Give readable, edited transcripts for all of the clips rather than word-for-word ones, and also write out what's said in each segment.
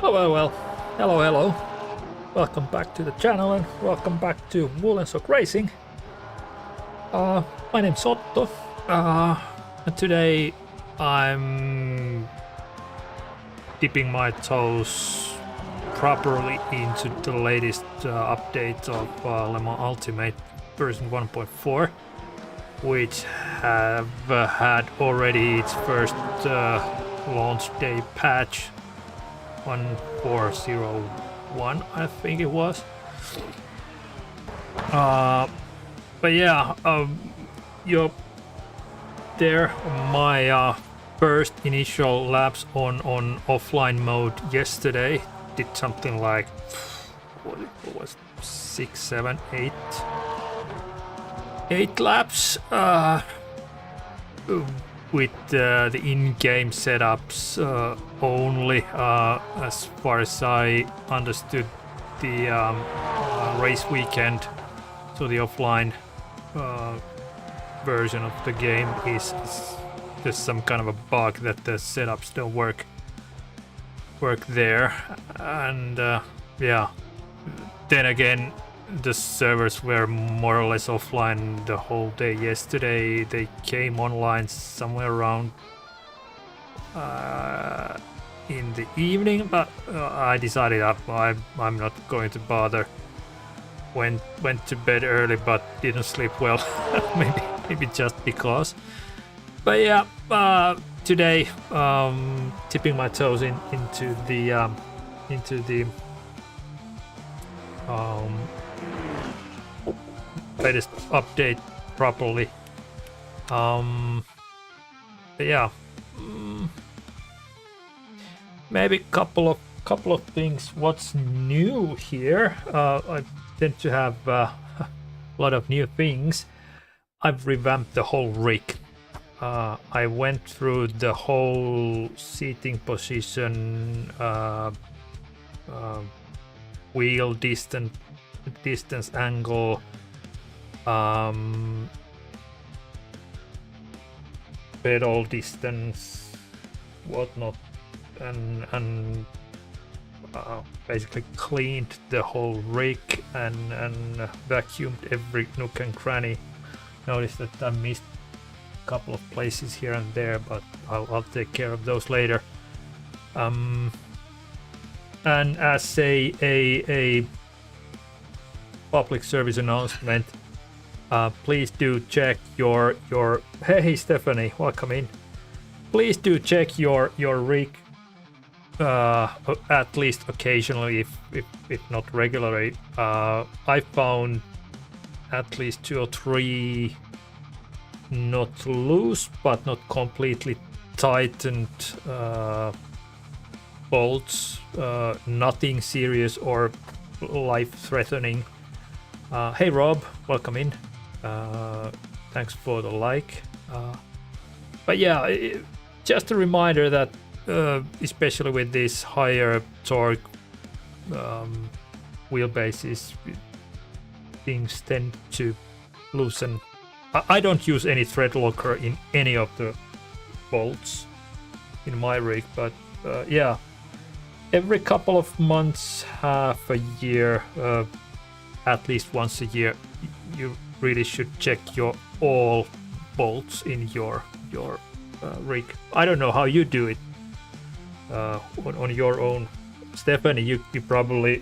Well, hello. Welcome back to the channel and welcome back to Woolensock Racing. My name's Otto, and today I'm dipping my toes properly into the latest update of LMU Ultimate version 1.4, which have had already its first launch day patch 1401, I think it was. But yeah, you're there. My first initial laps on offline mode yesterday did something like what was 6, 7, 8 laps with the in-game setups only, as far as I understood the race weekend. So the offline version of the game is there's some kind of a bug that the setups don't work there, and yeah. Then again, the servers were more or less offline the whole day yesterday. They came online somewhere around in the evening, but I decided I'm not going to bother. Went to bed early, but didn't sleep well. maybe just because. But yeah, today tipping my toes into the latest update properly. But yeah, maybe couple of things. What's new here? I tend to have a lot of new things. I've revamped the whole rig. I went through the whole seating position, wheel distance angle, pedal distance, whatnot, and basically cleaned the whole rig and vacuumed every nook and cranny. Notice that I missed a couple of places here and there, but I'll take care of those later. And as a public service announcement, please do check your hey Stephanie, welcome in. Please do check your rig at least occasionally, if not regularly. I found at least 2 or 3 not loose but not completely tightened bolts, nothing serious or life-threatening. Hey Rob, welcome in. Thanks for the like. But yeah, just a reminder that especially with this higher torque wheelbases, things tend to loosen. I don't use any thread locker in any of the bolts in my rig, but yeah, every couple of months, half a year, at least once a year, you really should check your all bolts in your rig. I don't know how you do it on your own. Stephanie, you probably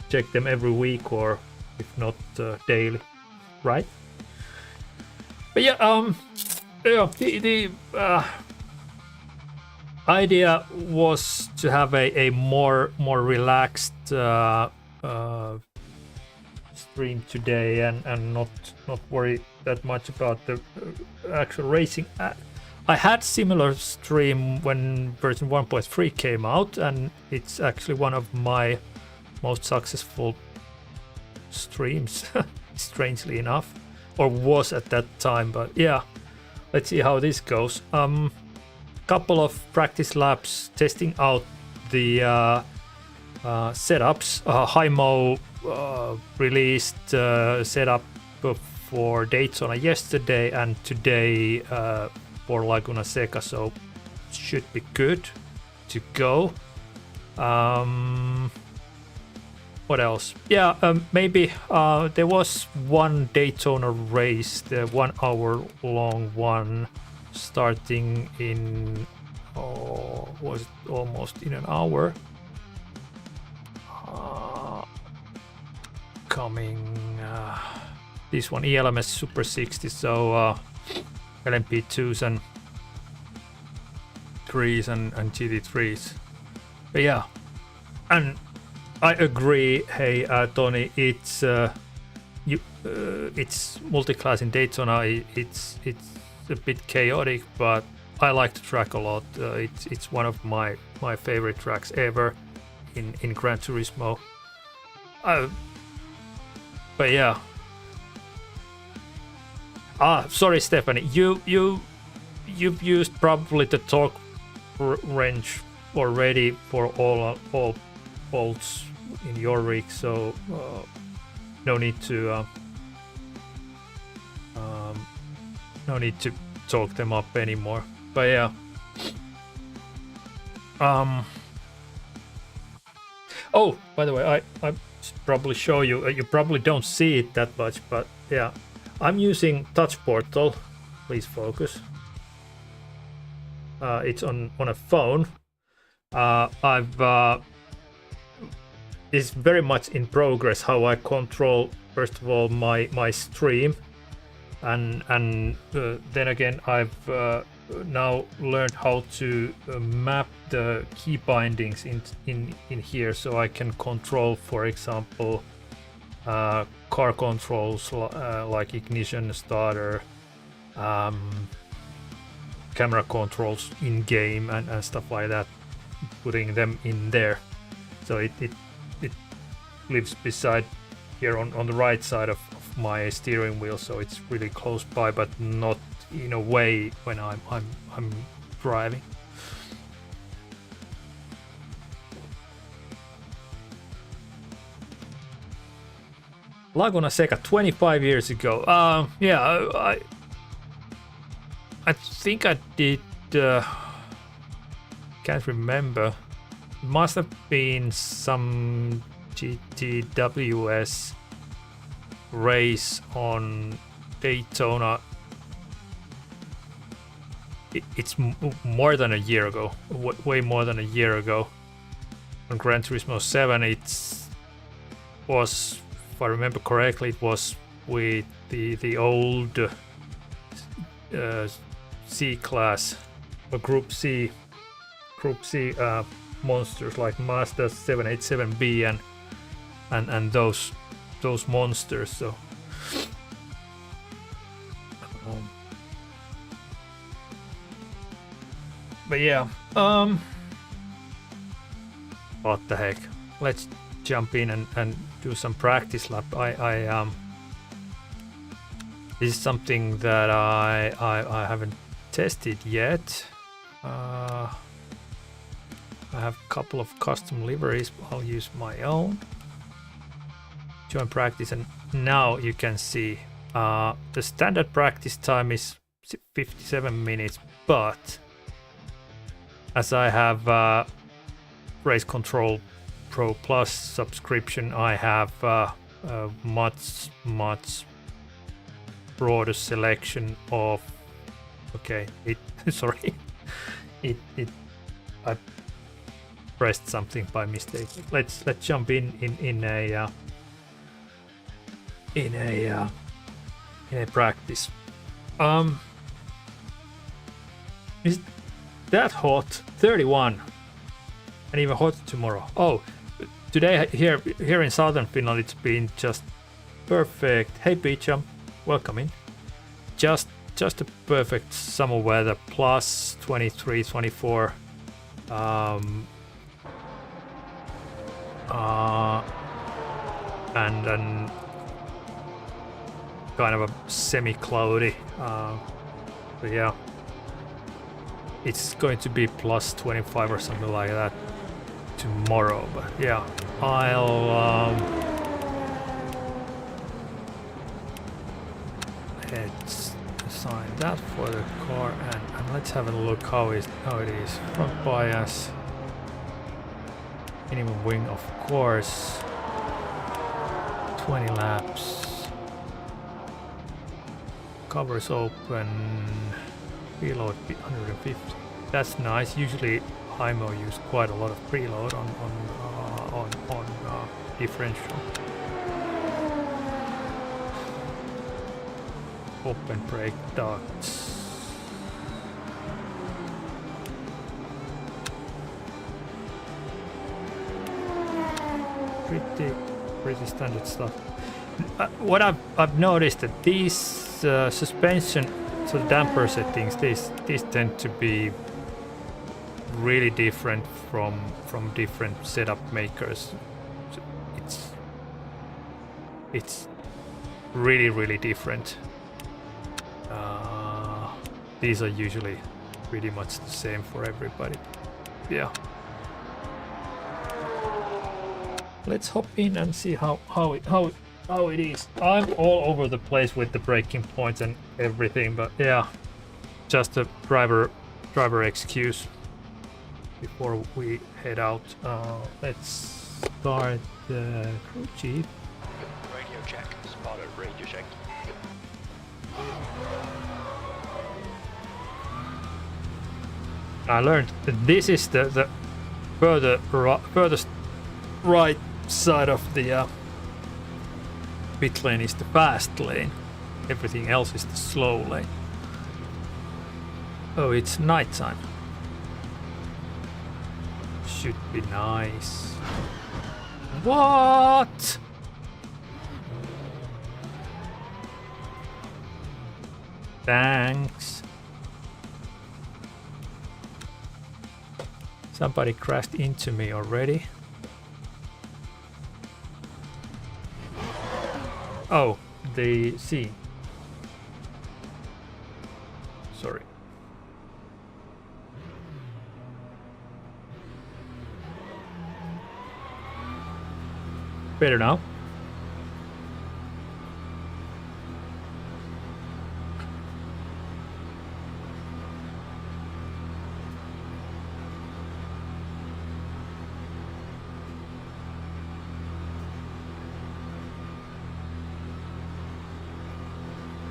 check them every week, or if not daily, right? But yeah, the idea was to have a more relaxed stream today and not worry that much about the actual racing. I had similar stream when version 1.3 came out, and it's actually one of my most successful streams, strangely enough, or was at that time. But yeah, let's see how this goes. Couple of practice laps testing out the setups. Hymo released setup for Daytona yesterday and today for Laguna Seca, so should be good to go. What else? Yeah, maybe there was one Daytona race, the 1 hour long one, starting in was it almost in an hour? Coming this one, ELMS Super 60, so LMP2s and 3s and GT3s. But yeah, and I agree. Hey Tony, it's it's multi-class in Daytona. It's a bit chaotic, but I like the track a lot. It's one of my favorite tracks ever in Gran Turismo. But yeah. Sorry, Stephanie. You've used probably the torque wrench already for all bolts in your rig, so no need to torque them up anymore. But yeah. Oh, by the way, I should probably show you. You probably don't see it that much, but yeah. I'm using Touch Portal. Please focus. It's on a phone, It's very much in progress how I control, first of all, my stream, and then again I've now learned how to map the key bindings in here, so I can control, for example, car controls like ignition, starter, camera controls in game, and stuff like that, putting them in there. So it lives beside here on the right side of my steering wheel, so it's really close by, but not in a way when I'm driving. Laguna Seca 25 years ago. Yeah, I think I did. Can't remember. It must have been some GTWS race on Daytona. It's more than a year ago, way more than a year ago. On Gran Turismo 7, was, if I remember correctly, it was with the old C class or Group C monsters like Mazda 787B and those monsters. So but yeah, what the heck, let's jump in and do some practice lap. This is something that I haven't tested yet. I have a couple of custom liveries. I'll use my own. Join practice, and now you can see the standard practice time is 57 minutes, but as I have Race Control Pro Plus subscription, I have a much broader selection of. Okay, sorry, I pressed something by mistake. Let's jump in a practice. Is that hot? 31, and even hotter tomorrow. Oh, today here in southern Finland it's been just perfect. Hey Beecham, welcome in. Just a perfect summer weather, plus 23, 24. And kind of a semi-cloudy. But yeah, it's going to be plus 25 or something like that tomorrow. But yeah, I'll let's assign that for the car, and let's have a look how it is. Front bias, minimum wing, of course. 20 laps. Covers open. Preload 150. That's nice. Usually Hymo used quite a lot of preload on differential. Open brake ducts. Pretty standard stuff. What I've noticed that these suspension, so damper settings, these tend to be really different from different setup makers. It's really different. These are usually pretty much the same for everybody. Yeah. Let's hop in and see how it is. I'm all over the place with the braking points and everything, but yeah, just a driver excuse before we head out. Let's start the crew chief. Radio check. Spotted. Radio check. I learned that this is the furthest right side of the pit lane is the fast lane. Everything else is the slow lane. Oh, it's nighttime. Should be nice. What? Thanks. Somebody crashed into me already. Oh, the sea. Sorry. Better now.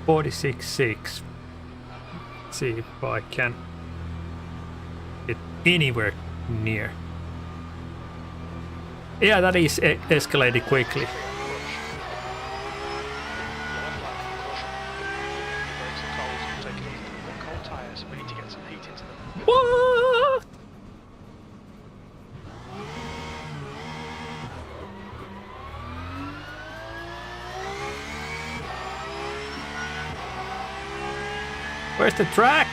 .46.6. See if I can get anywhere near. Yeah, that is escalated quickly. What? Where's the track?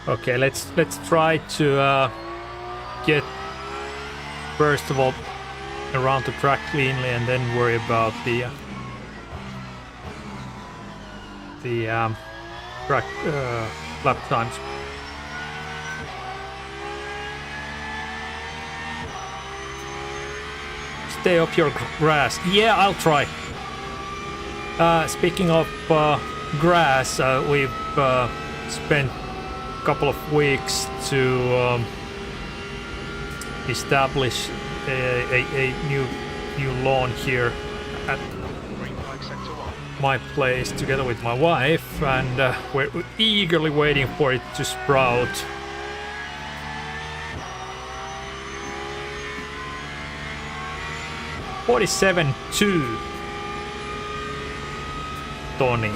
Okay, let's try to get first of all around the track cleanly, and then worry about the track lap times. Stay off your grass. Yeah, I'll try. Speaking of grass, we've spent a couple of weeks to establish a new lawn here at my place together with my wife, and we're eagerly waiting for it to sprout. $47.2 Tony.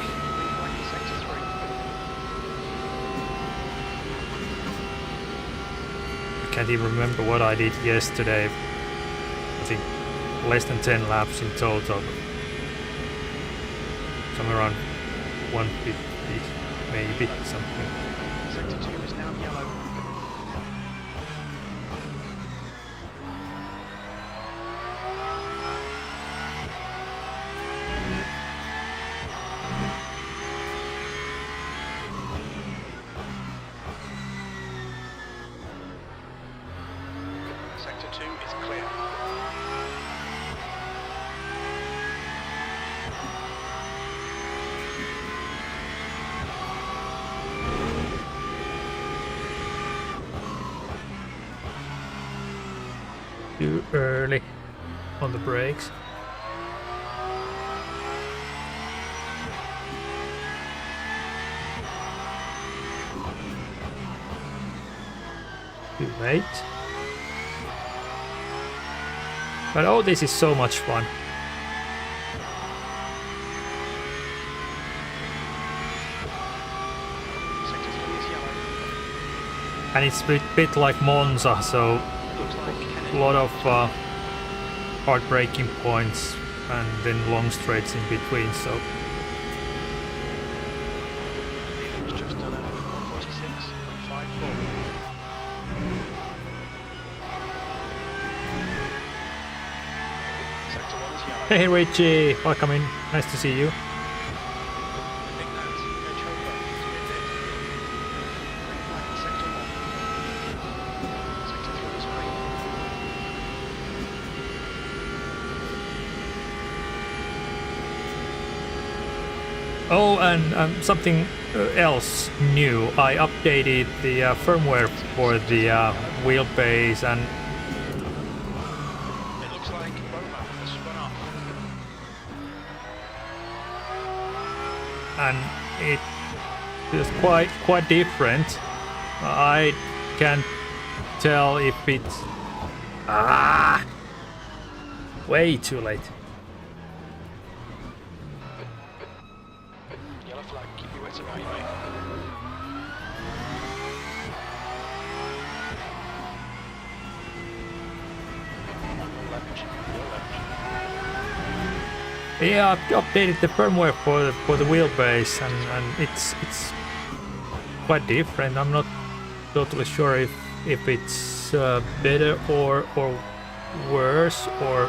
I can't even remember what I did yesterday. I think less than 10 laps in total. Somewhere around 150, maybe, something. Sector 2 is now yellow. Sector 2 is clear. Too early on the brakes. Too late. But oh, this is so much fun. Sector 3 is yellow. And it's a bit like Monza, so Looks like a lot of hard braking points and then long straights in between, so it was just done at 146.54. Sector 1 is yellow. hey Richie, welcome in, nice to see you. I think that's edge over to mid-bit. Green flag in sector 1. Sector 3 is green. Oh, and something else new. I updated the firmware for the wheelbase, and It looks like Roma has spun off. and it feels quite different. I can't tell if it's way too late. Yellow flag, keep your wits about you, mate. Left, your left. Yeah, I've updated the firmware for the wheelbase, and it's quite different. I'm not totally sure if it's better or worse, or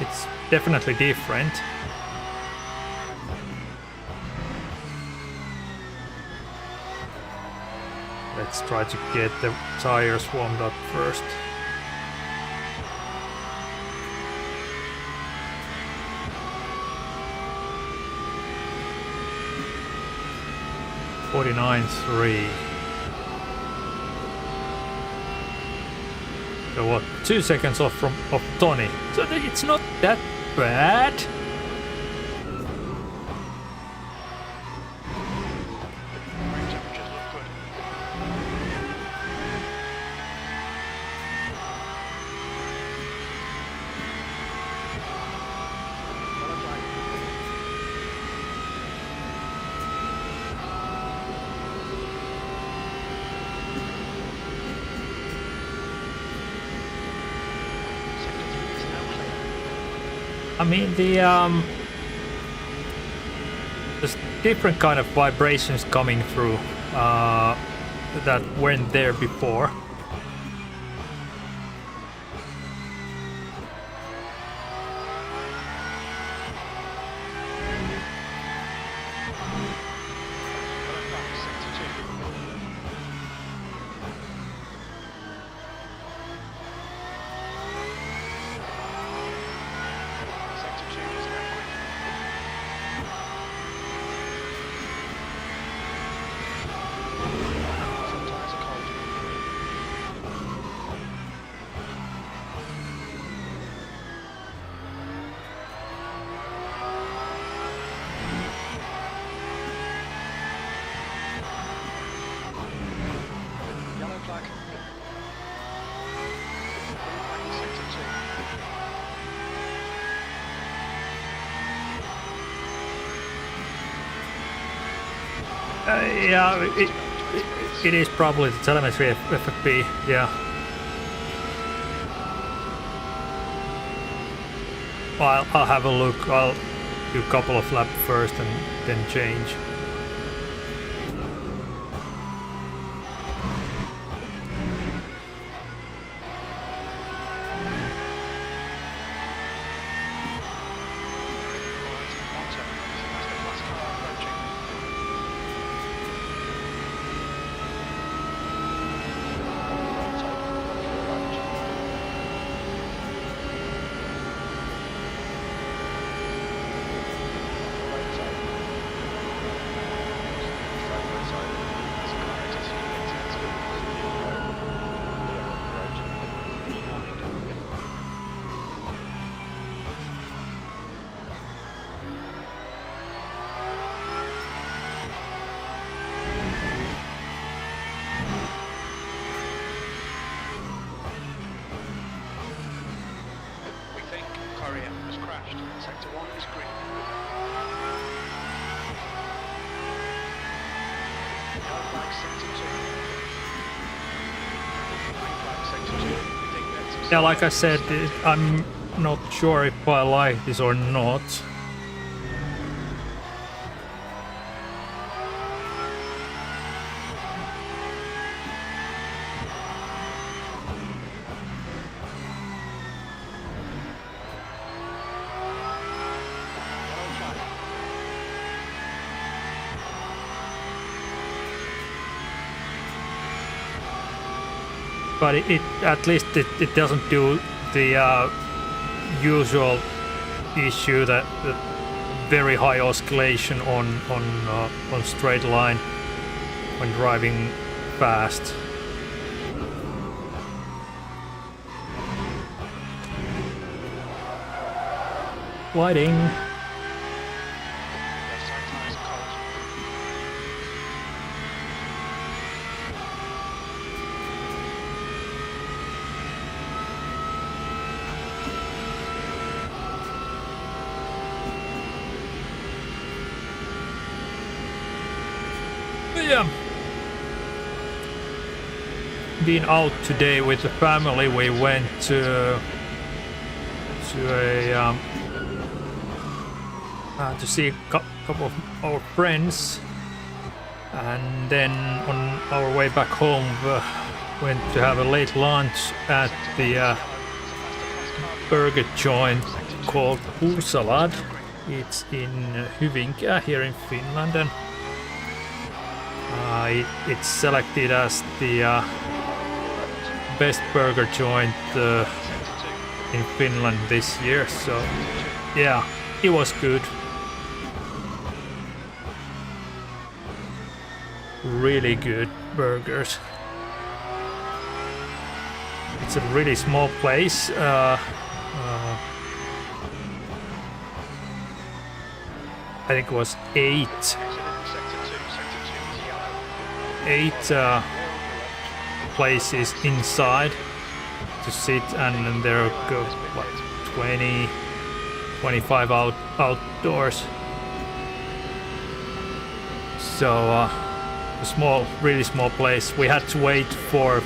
it's definitely different. Let's try to get the tires warmed up first. .49.3. So what? 2 seconds off of Tony. So it's not that bad. Brake temperatures look good. Yellow flag. Sector 3 is now clear. I mean there's different kind of vibrations coming through that weren't there before. Yellow flag, sector 2. Sector 2 is now green. Some tyres are cold. Yellow flag. Green flag in sector 2. Yeah, it is probably the telemetry FFP. Yeah. I'll have a look. I'll do a couple of laps first and then change. We think Courier has crashed. Sector 1 is green. Yellow flag, sector 2. Green flag, sector 2. We think that's... Yeah, like I said, I'm not sure if I like this or not. Yellow flag. But it at least it doesn't do the usual issue that very high oscillation on straight line when driving fast. Lighting. Left Yeah. Been out today with the family. We went to a to see a couple of our friends, and then on our way back home went to have a late lunch at the burger joint called Ursalad. It's in Hyvinkää here in Finland, and it's selected as the best burger joint in Finland this year. So yeah, it was good. Really good burgers. It's a really small place. I think it was eight places inside to sit, and then there go what 20, 25 outdoors. So a small, really small place. We had to wait for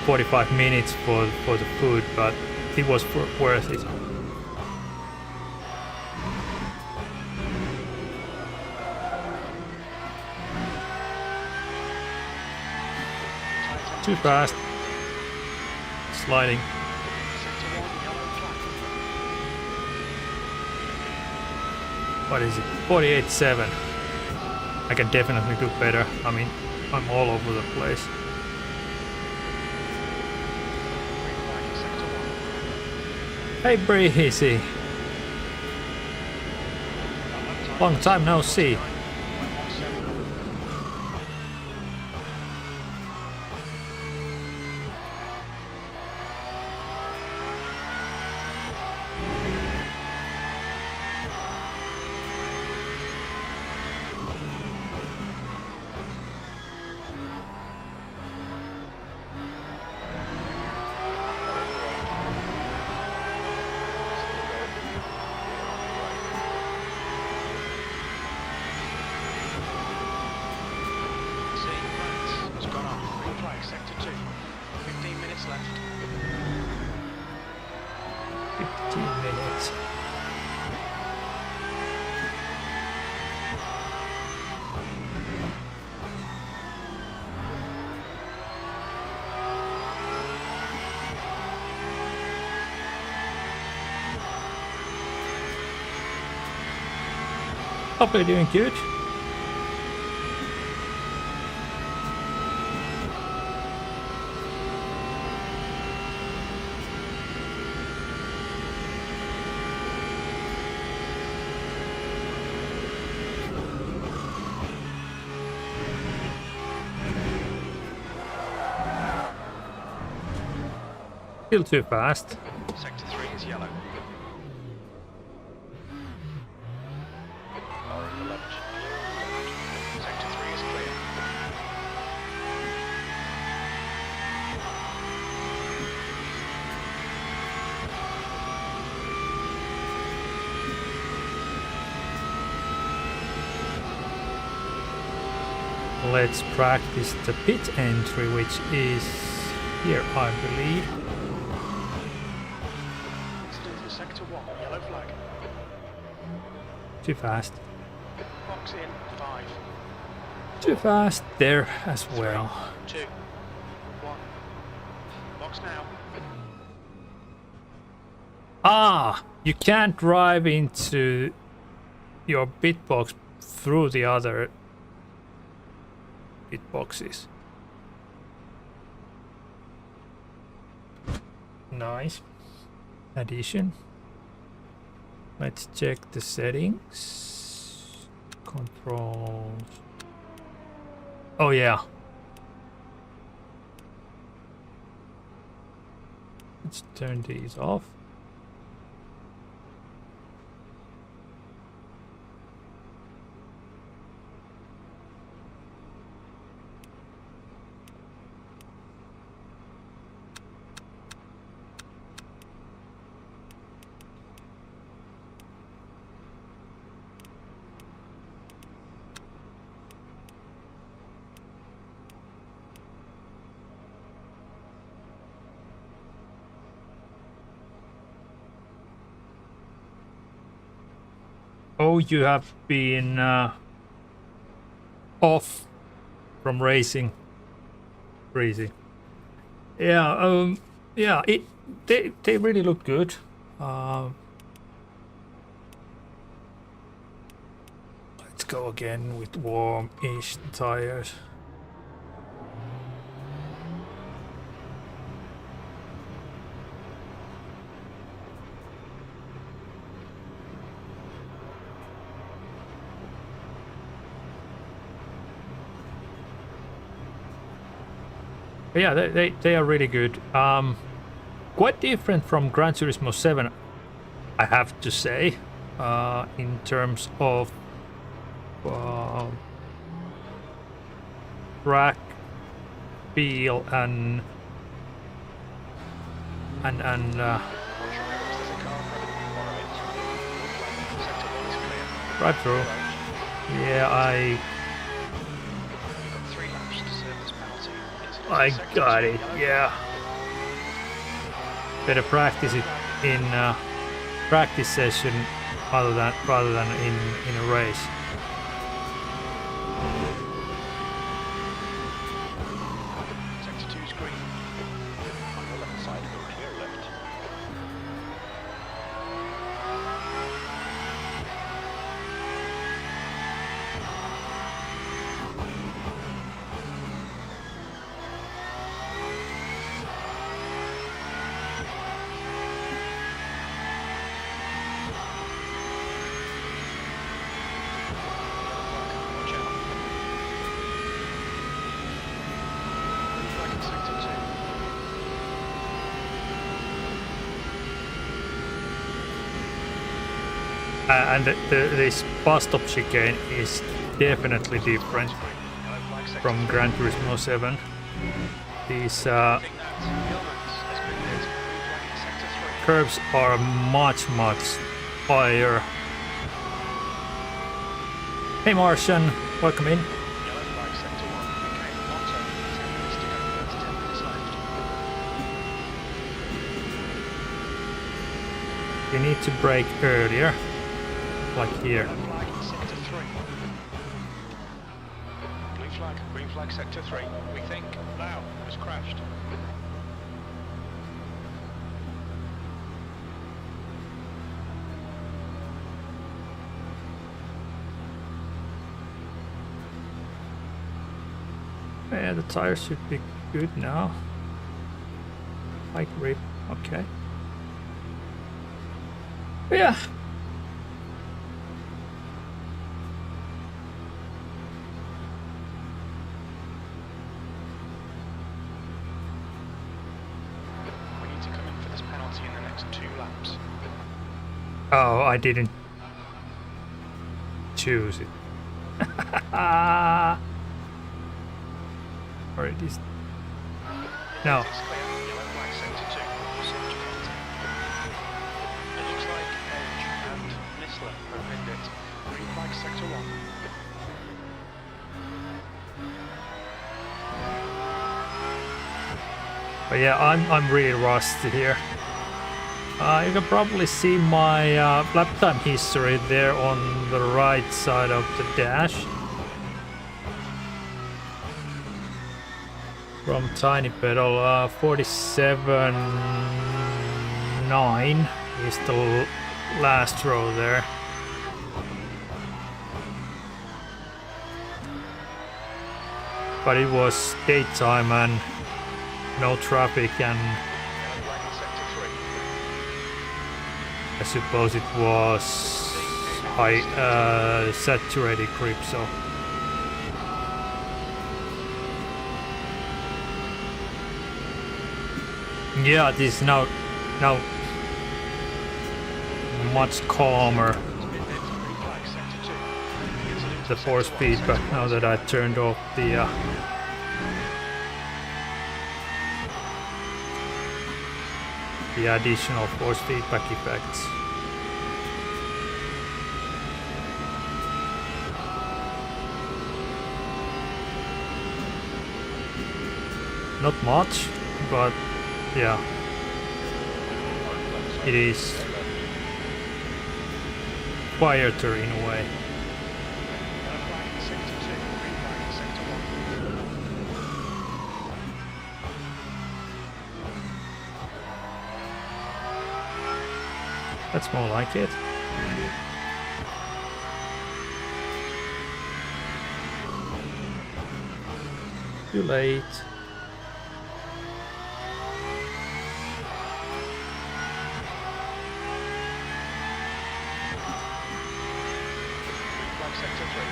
45 minutes for the food, but it was worth it. Too fast. Sliding. What is it? 48.7. I can definitely do better. I mean, I'm all over the place. Hey Breezy. Long time no see. Hope you're doing good. Still too fast. Sector 3 is yellow. Orange 11. Sector 3 is clear. Let's practice the pit entry, which is here, I believe. Still for sector 1, yellow flag. Too fast. Box in 5. Too fast there as well. 2. 1. Box now. Ah! You can't drive into your bit box through the other bit boxes. Nice addition. Let's check the settings. Controls. Oh yeah. Let's turn these off. Oh, you have been off from racing. Crazy. Yeah, yeah. They really look good. Let's go again with warm-ish tires. But yeah, they are really good. Quite different from Gran Turismo 7, I have to say, in terms of track feel and drive through. Yeah, I got it. Yeah. Better practice it in practice session rather than in a race. Sector 2's green. On the left side, go clear left. Watch out. Green flag in sector 2. And this bus stop chicane is definitely different from Gran Turismo 7. These curves are much higher. Hey Martian, welcome in. Yellow flag sector 1. Okay, on turn. 10 minutes to go. That's 10 minutes left. You need to brake earlier, like here. Yellow flag in sector 3. Blue flag, green flag sector 3. We think now has crashed. Yeah, the tires should be good now. High grip, okay. Yeah. We need to come in for this penalty in the next 2 laps. Oh, I didn't choose it. Or it is. No. It's clear. Yellow flag sector 2. Search penalty. It looks like Edge and Nisler have pinned it. Green flag sector 1. But yeah, I'm really rusty here. You can probably see my lap time history there on the right side of the dash. From Tiny Pedal, 47.9 is the last row there. But it was daytime and no traffic, and Yellow flag in sector 3. I suppose it was high saturated grip, so yeah, this is now much calmer, Green flag sector 2. Incident the force feedback, now that I turned off the additional force feedback effects. Not much, but yeah, it is quieter in a way. Yellow flag in sector 2, green flag in sector 1. That's more like it. Too late. Green flag sector 3.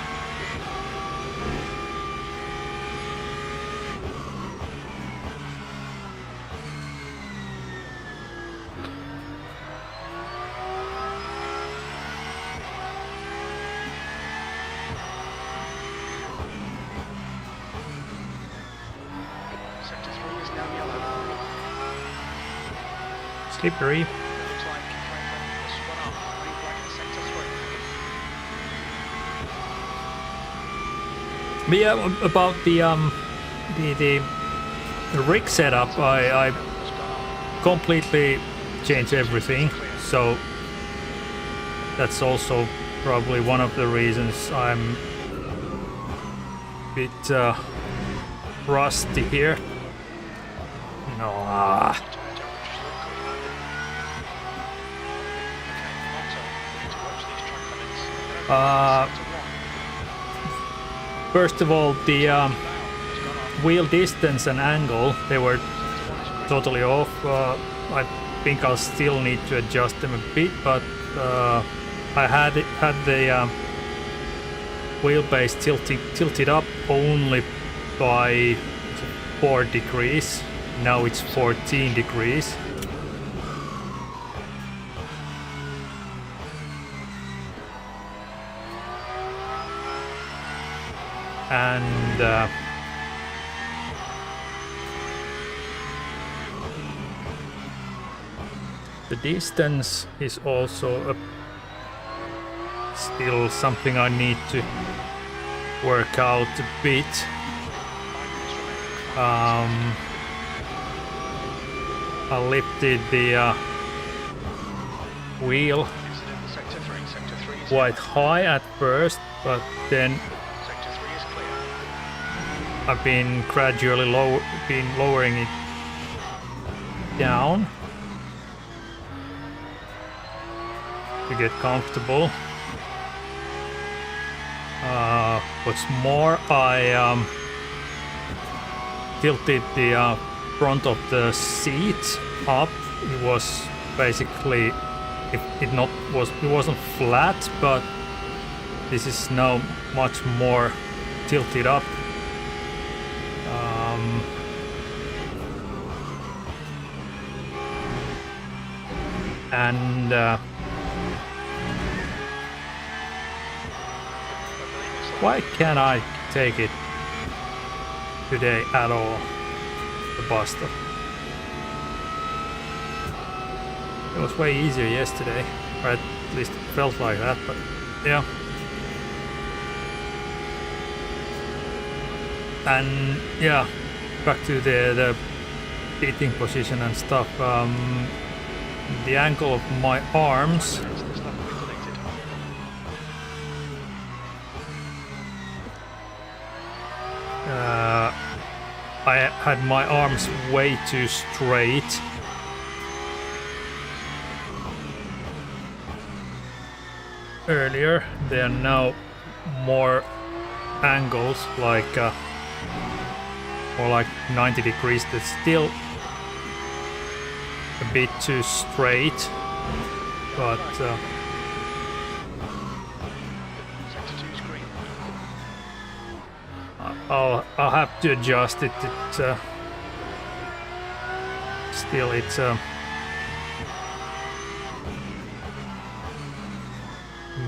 Sector 3 is now yellow. Slippery. Looks like Franklin has spun up. Green flag in sector 3. But yeah, about the rig setup, I completely changed everything. So that's also probably one of the reasons I'm a bit rusty here. No. Tyre temperatures look good. Okay, Otto, we need to watch these track limits. Sector 1. First of all, the Bow has gone up. wheel distance and angle, they were Sector 1 is green. totally off. I think I'll still need to adjust them a bit, but I had the wheelbase tilted up only by 4 degrees. Now it's 14 degrees. And the distance is also still something I need to work out a bit. 5 minutes remaining. I lifted the wheel Incident in sector 3. Sector 3 is quite high at first, but then Sector 3 is clear. I've been gradually lowering it down to get comfortable. What's more, I tilted the front of the seat up. It was basically it wasn't flat, but this is now much more tilted up. And why can't I take it today at all? The bus stop. It was way easier yesterday, or at least it felt like that, but yeah. And yeah, back to the seating position and stuff. The angle of my arms. This lap will be deleted. I had my arms way too straight. Earlier, they are now more angles, like more like 90 degrees. That's still a bit too straight, but Sector 2 is green. I'll have to adjust it. Still, it's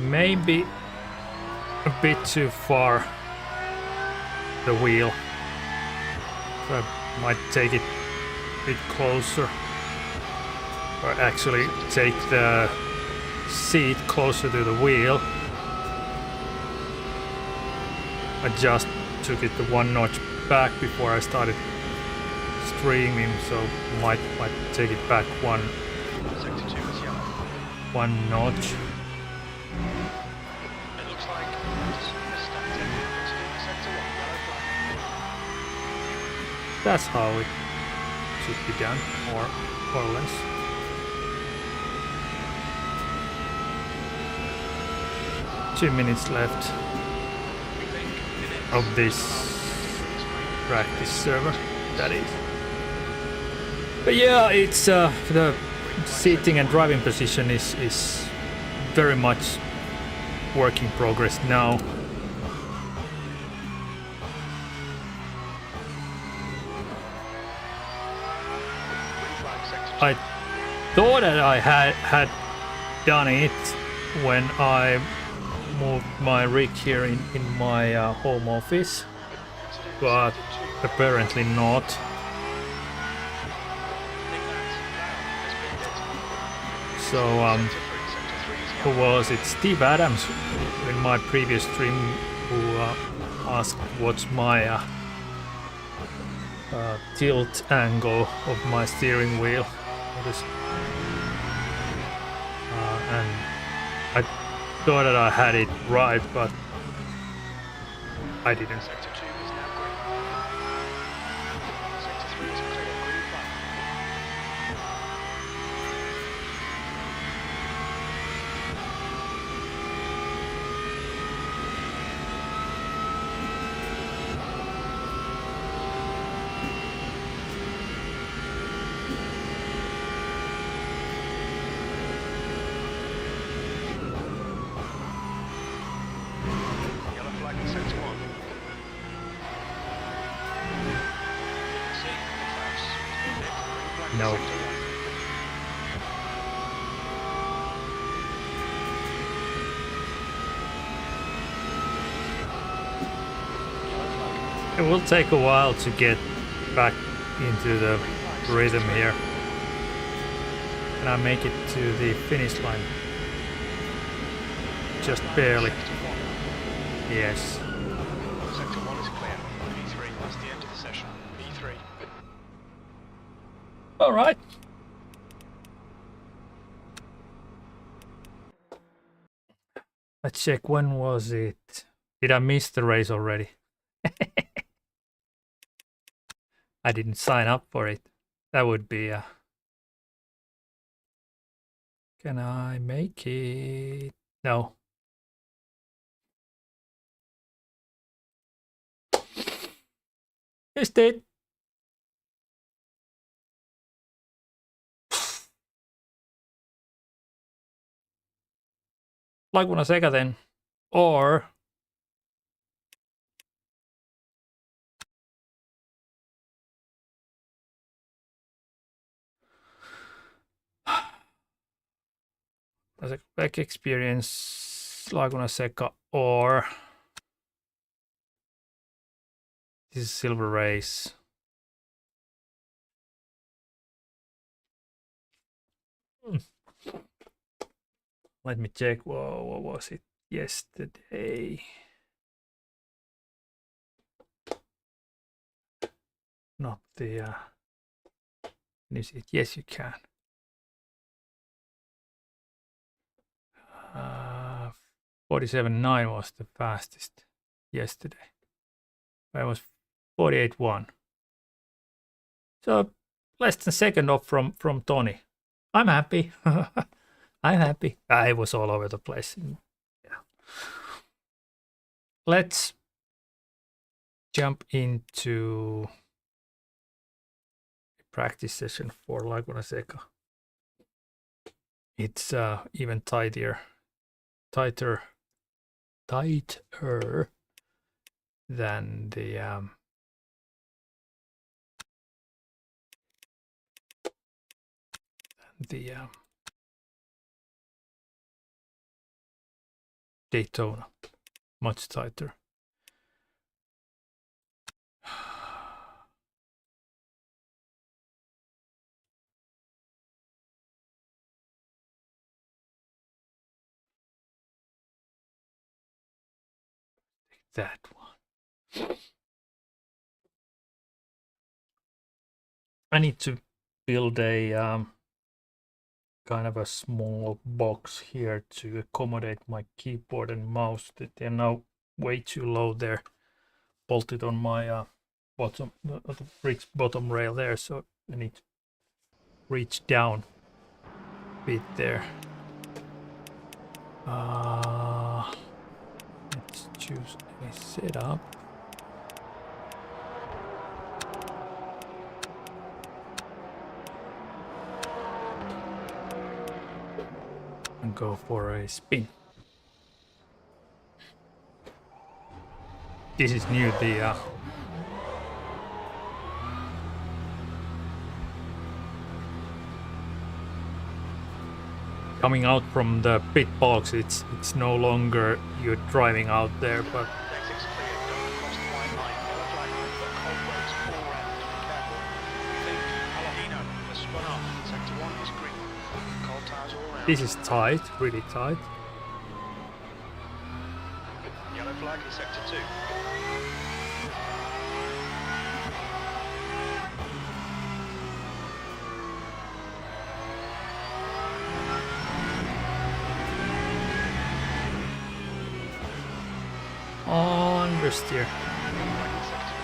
maybe a bit too far, the wheel. So I might take it a bit closer, or actually take the seat closer to the wheel. I just took it to 1 notch back before I started streaming, so might take it back Sector 2 is yellow. 1 notch. that's how it should be done, or less. Two minutes left of this practice server, that is. But yeah, it's the seating and driving position is very much work in progress now. I thought that I had done it when I moved my rig here in my home office, but apparently not. So who was it? Steve Adams in my previous stream who asked what's my tilt angle of my steering wheel. And I thought that I had it right, but I didn't. Sector 2 is now green. Sector 3 is clear, green flag. Yellow flag in sector 1. See, the clouds. Green flag in No. sector 1. It will take a while to get back into the rhythm here. Can I make it to the finish line? Just barely. Sector 1. Yes. Sector 1 is clear. B3, that's the end of the session. B3. All right. Let's check, when was it? Did I miss the race already? I didn't sign up for it. That would be Can I make it? No. Missed it. Laguna Seca then. Or as a back experience, Laguna Seca, or this is Silver Race. Let me check. Whoa, what was it yesterday? Not the. Can you see it? Yes, you can. 47.9 was the fastest yesterday. I was 48.1. So less than a second off from Tony. I'm happy. I'm happy. I was all over the place. Yeah. Let's jump into a practice session for Laguna Seca. It's even tighter than the Daytona, much tighter. That one. I need to build a kind of a small box here to accommodate my keyboard and mouse. They're now way too low. They're bolted on my bottom, the bricks bottom rail there, so I need to reach down a bit there. Let's choose a setup. And go for a spin. This is new, the coming out from the pit box, it's no longer you're driving out there, but Exit's clear, don't cross the white line. Yellow flag, we've got cold brakes all around, be careful. We think Palomino has spun off. Sector 1 is green. Cold tires all around. this is tight, really tight. Yellow flag is sector 2. Understeer. Flag is sector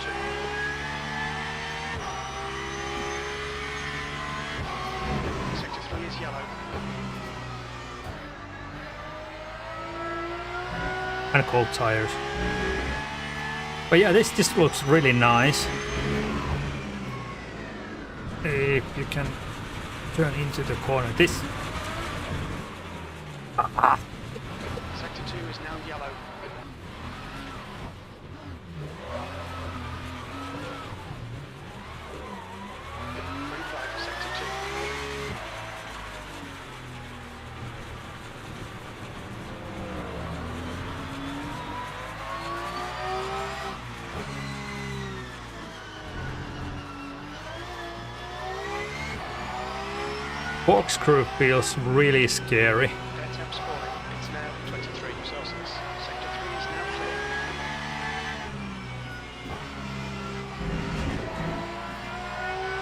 2. Sector 3 is yellow. And cold tires. But yeah, this looks really nice. If you can turn into the corner, this. Sector 2 is now yellow. Green flag for sector 2. Corkscrew feels really scary. Air temps falling. It's now 23 Celsius. Sector 3 is now clear.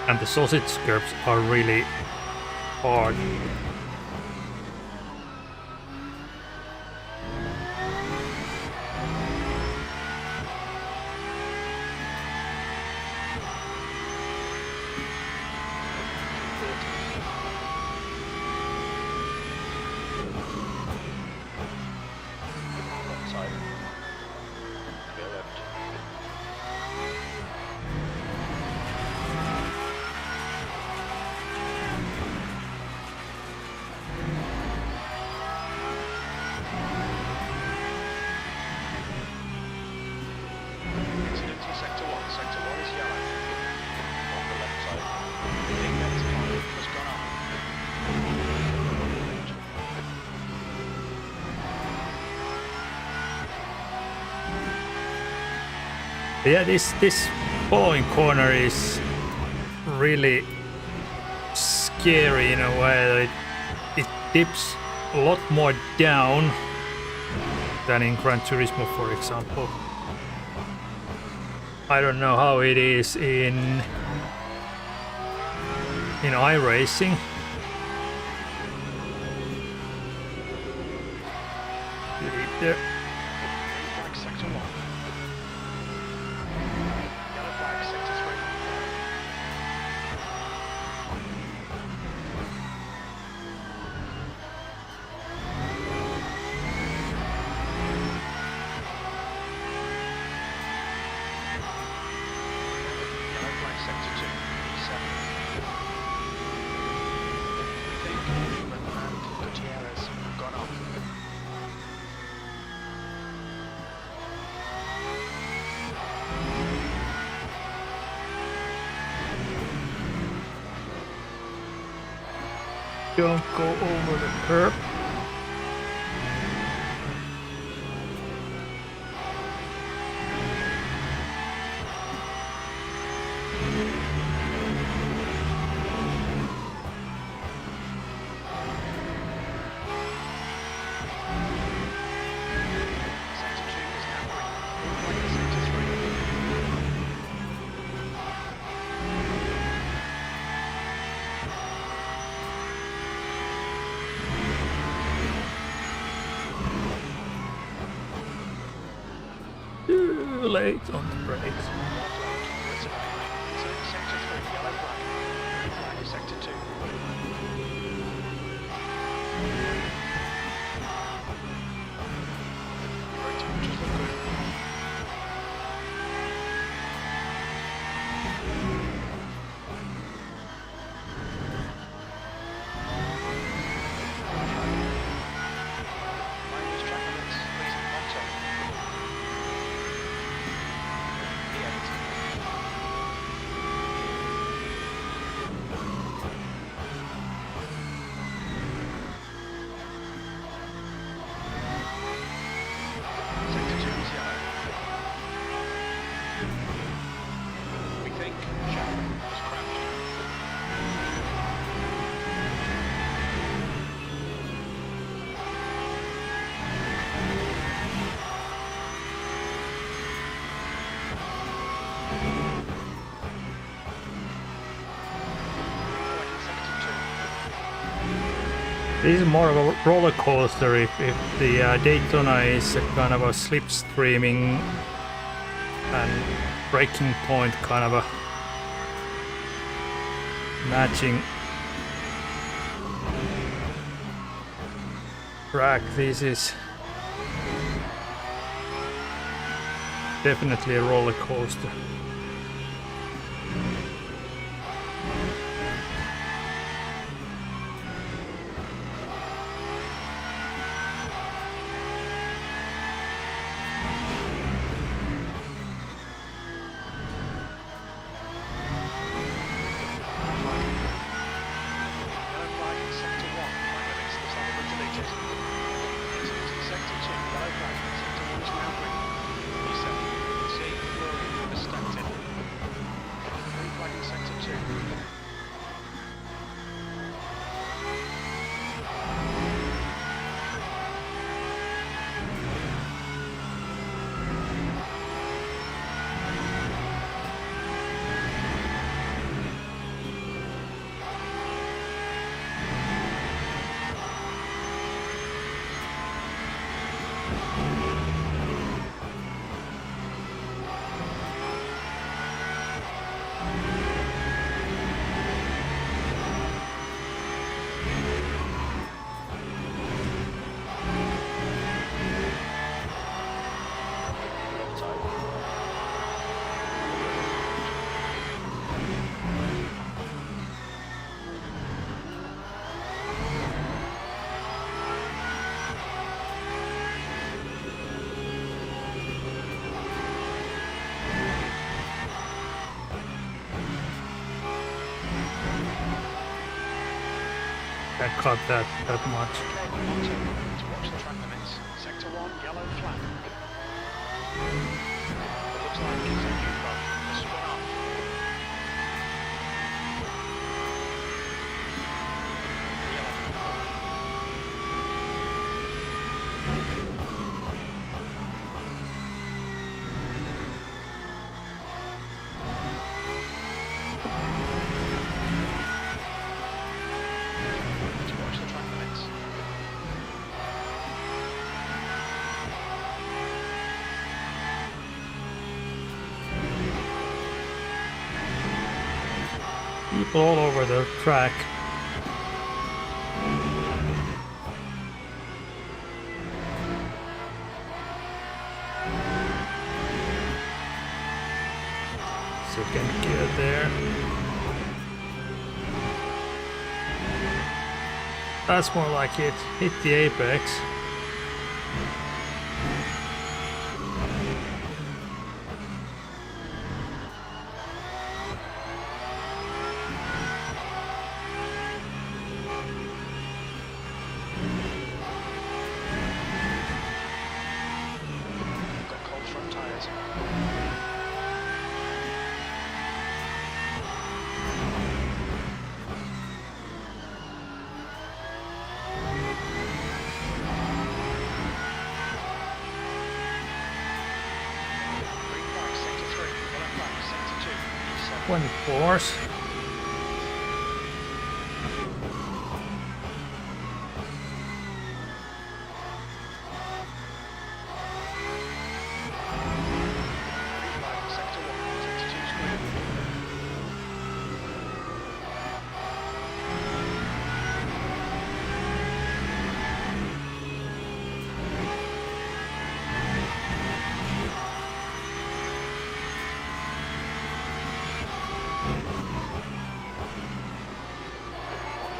And the sausage curbs are really hard. Side. Clear left. Incident in sector 1. Sector 1 is yellow. On the left side. Index climb has gone up. Yeah, this following corner is really scary in a way. It dips a lot more down than in Gran Turismo, for example. I don't know how it is in iRacing. There. Green flag sector 1. Yellow flag sector 3. Yellow flag sector 2. E7. We think Newman and Gutierrez have gone off. Don't go over the curb. Sector 2 is now green. Green flag is sector 3. Too late on the brakes. Left, it's This is more of a roller coaster if the Daytona is a kind of a slipstreaming and breaking point kind of a matching track. This is definitely a roller coaster. Can't cut that much. Okay, to watch the track limits. Sector 1, yellow flag. It looks like it's a new car. It's spun off. People all over the track. Second gear there. That's more like it hit the apex. Got cold front tyres. Green flag, sector 3. Yellow flag, sector 2. E7. 24s. Green flag, sector 1. Sector 2 is clear. On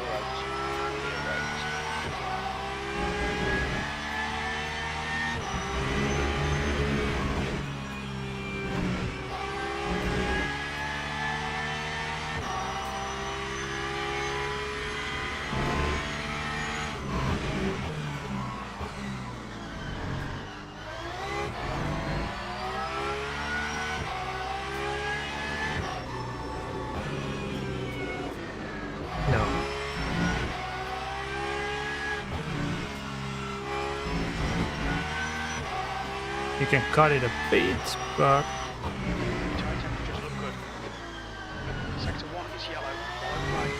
the roads. Clear roads. No. You can cut it a bit, but Tyre temperatures look good. Sector 1 is yellow, yellow flag.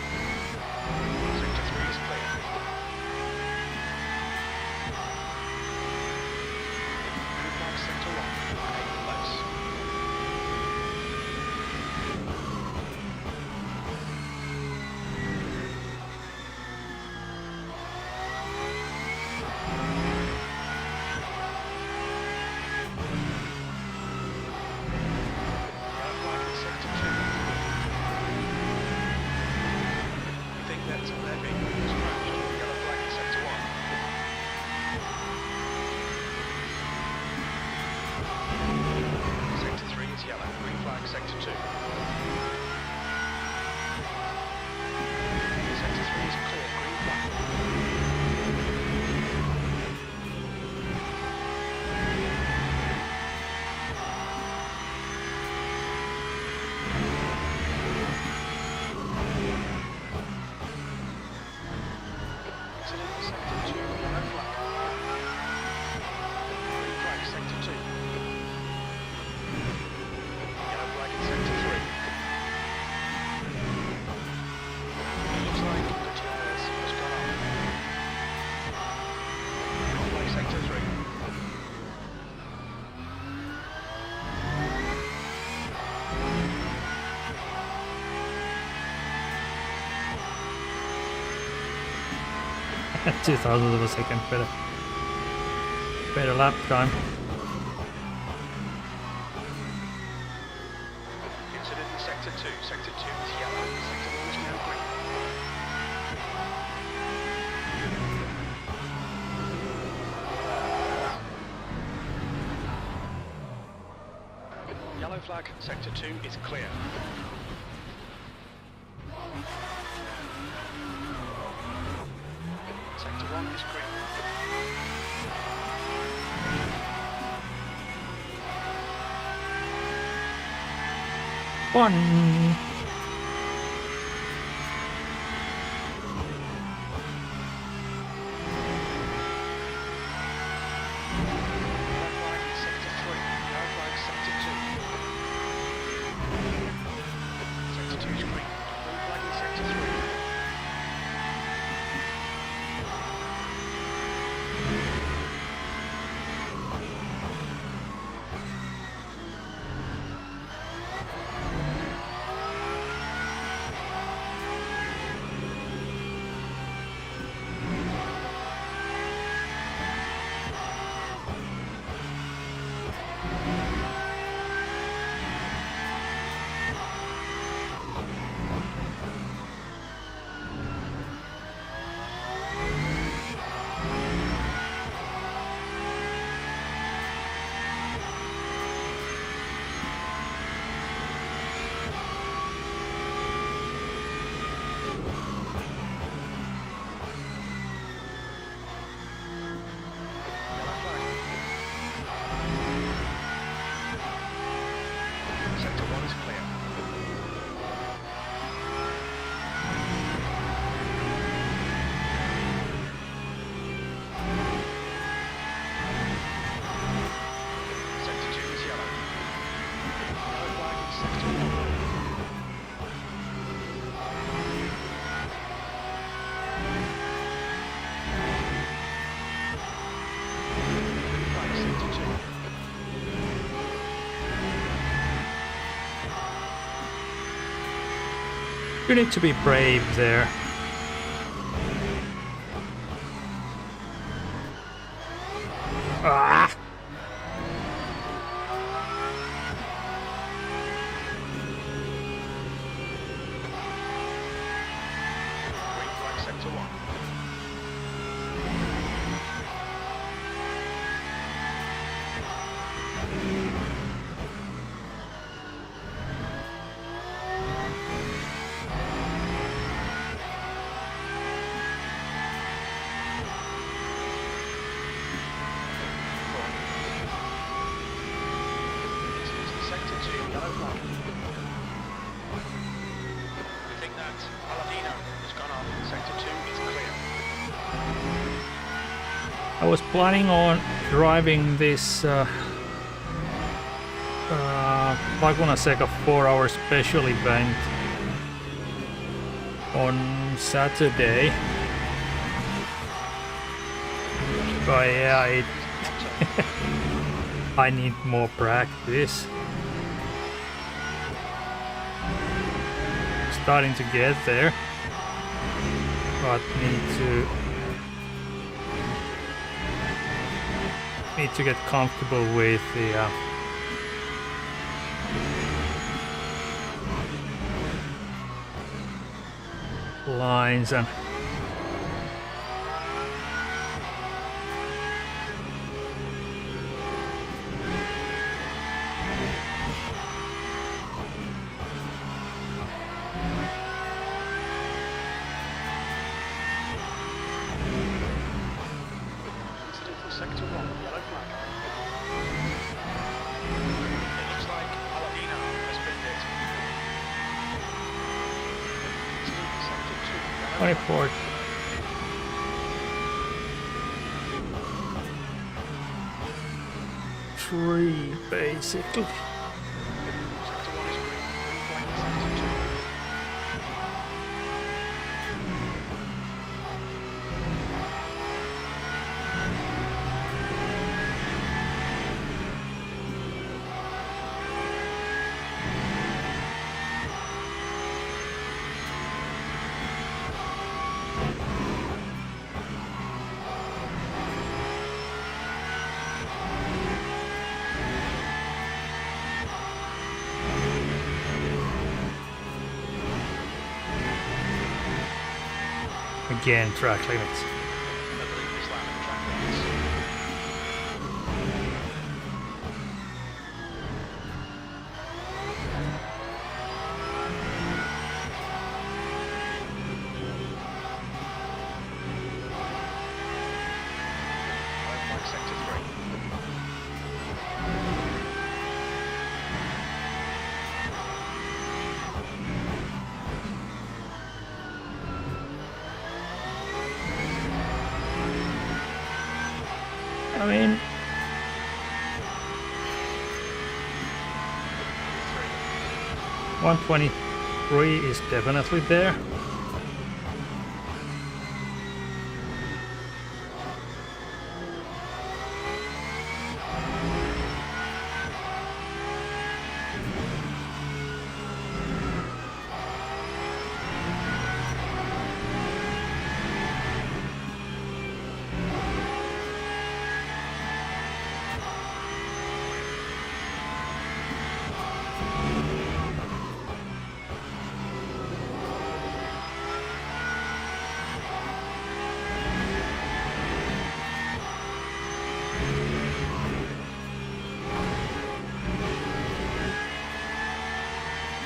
Sector 3 is clear. 2,000 of a second better lap time. Incident in Sector 2. Sector 2 is yellow. Sector 1 is now green. Yellow flag. Sector 2 is clear. Sector 1 is green. One. Red flag is Sector 3. Yellow flag Sector 2. Sector 2 is green. Green flag in Sector 3. Sector 1 is clear. Sector 2 is yellow. Yellow flag in Sector 1. Green flag Sector 2. You need to be brave there. Ah! Green flag Sector 1. Sector 2, yellow flag. We think that Paladino has gone off. Sector 2 is clear. I was planning on driving this Laguna Seca 4-hour special event on Saturday. But yeah, I need more practice. Starting to get there, but need to get comfortable with the lines and Incident in Sector 1, yellow flag. It looks like Paladino has been hit. Incident in Sector 2, yellow flag. 24. Three, basically. Sector 1 is green. Green flag in Sector 2. Again, track limits. I believe this lap of track limits. White flag sector 3. I mean, 123 is definitely there.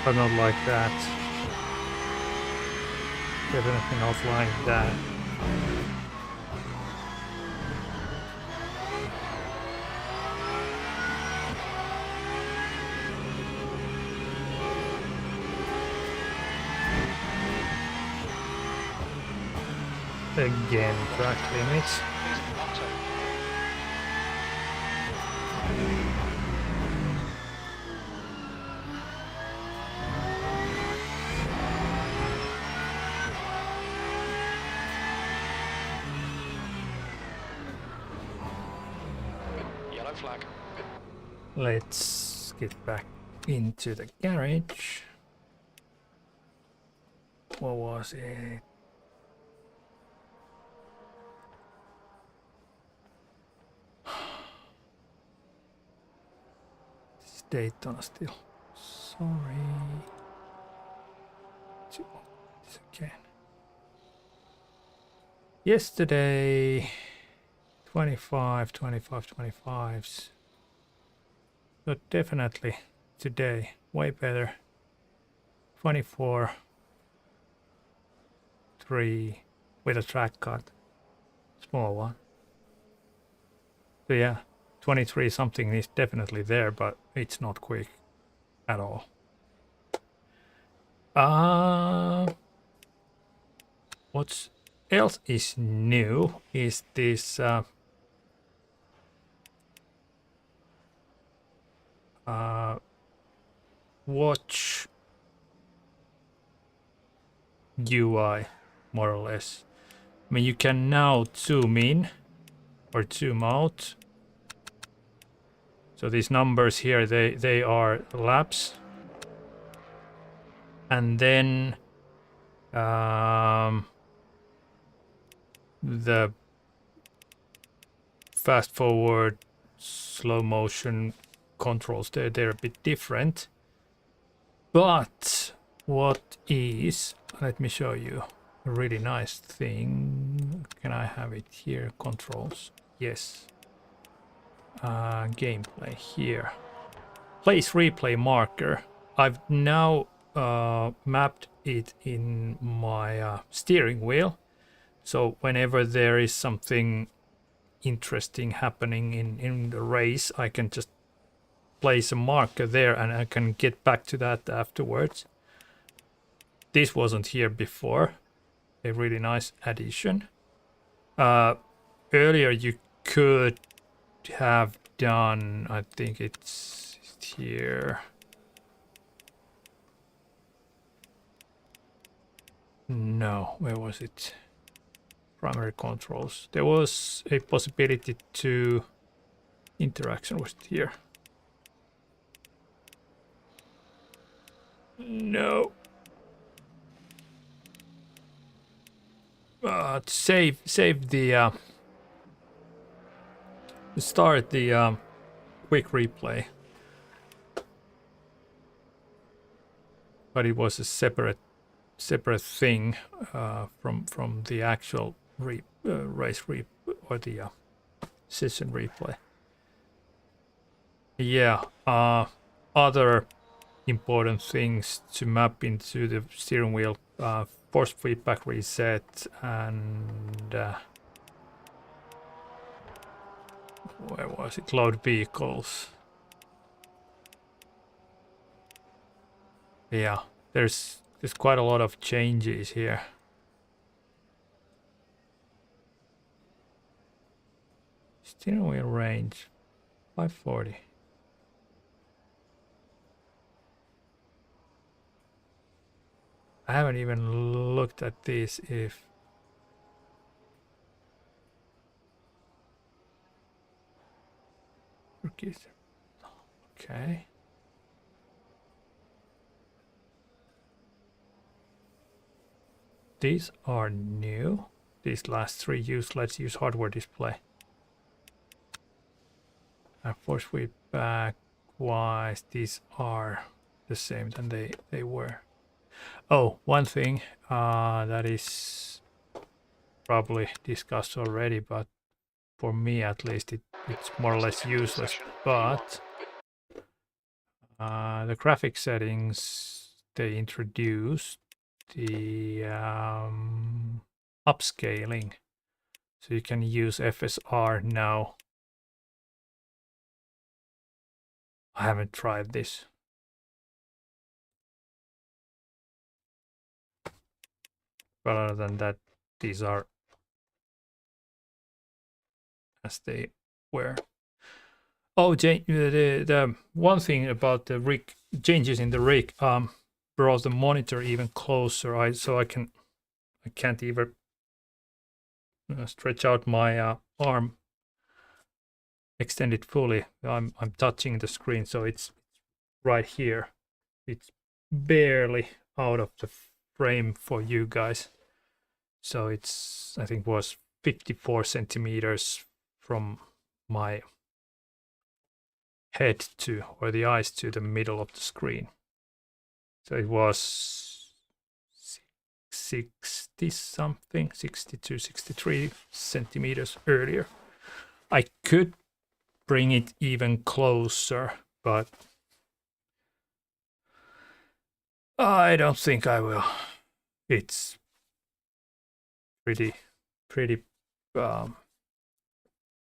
But not like that. Definitely not like that. Again, track limits. Here's Otto. Yellow flag. Let's get back into the garage. What was it? It's Daytona still. Sorry. This again. Yesterday, 25, 25s. So definitely today, way better. 24, 3 with a track cut, small one. So yeah, 23 something is definitely there, but it's not quick at all. What else is new is this watch UI, more or less. I mean, you can now zoom in or zoom out. So these numbers here, they are laps. And then the fast forward, slow motion controls, they're a bit different. But what is, let me show you a really nice thing. Can I have it here? Controls, yes. Gameplay here. Place replay marker. I've now mapped it in my steering wheel. So whenever there is something interesting happening in the race, I can just place a marker there and I can get back to that afterwards. This wasn't here before. A really nice addition. Earlier you could have done, I think it's here. No, where was it? Primary controls. There was a possibility to interaction was here. No. Save the start the quick replay. But it was a separate separate thing from the actual race or the session replay. Yeah, other important things to map into the steering wheel: force feedback reset, and where was it? Load vehicles. Yeah, there's quite a lot of changes here. Steering wheel range 540. I haven't even looked at this. If okay. These are new. These last three let's use hardware display. And force feedback wise, these are the same than they were. Oh, one thing that is probably discussed already, but for me at least it's more or less useless. But the graphic settings, they introduced the upscaling, so you can use FSR now. I haven't tried this. But other than that, these are as they were. Oh, the one thing about the rig changes in the rig brought the monitor even closer. I can't even stretch out my arm, extend it fully. I'm touching the screen, so it's right here. It's barely out of the frame for you guys. So it's, I think, was 54 centimeters from my head to, or the eyes to, the middle of the screen. So it was 60 something, 62, 63 centimeters earlier. I could bring it even closer, but I don't think I will. It's pretty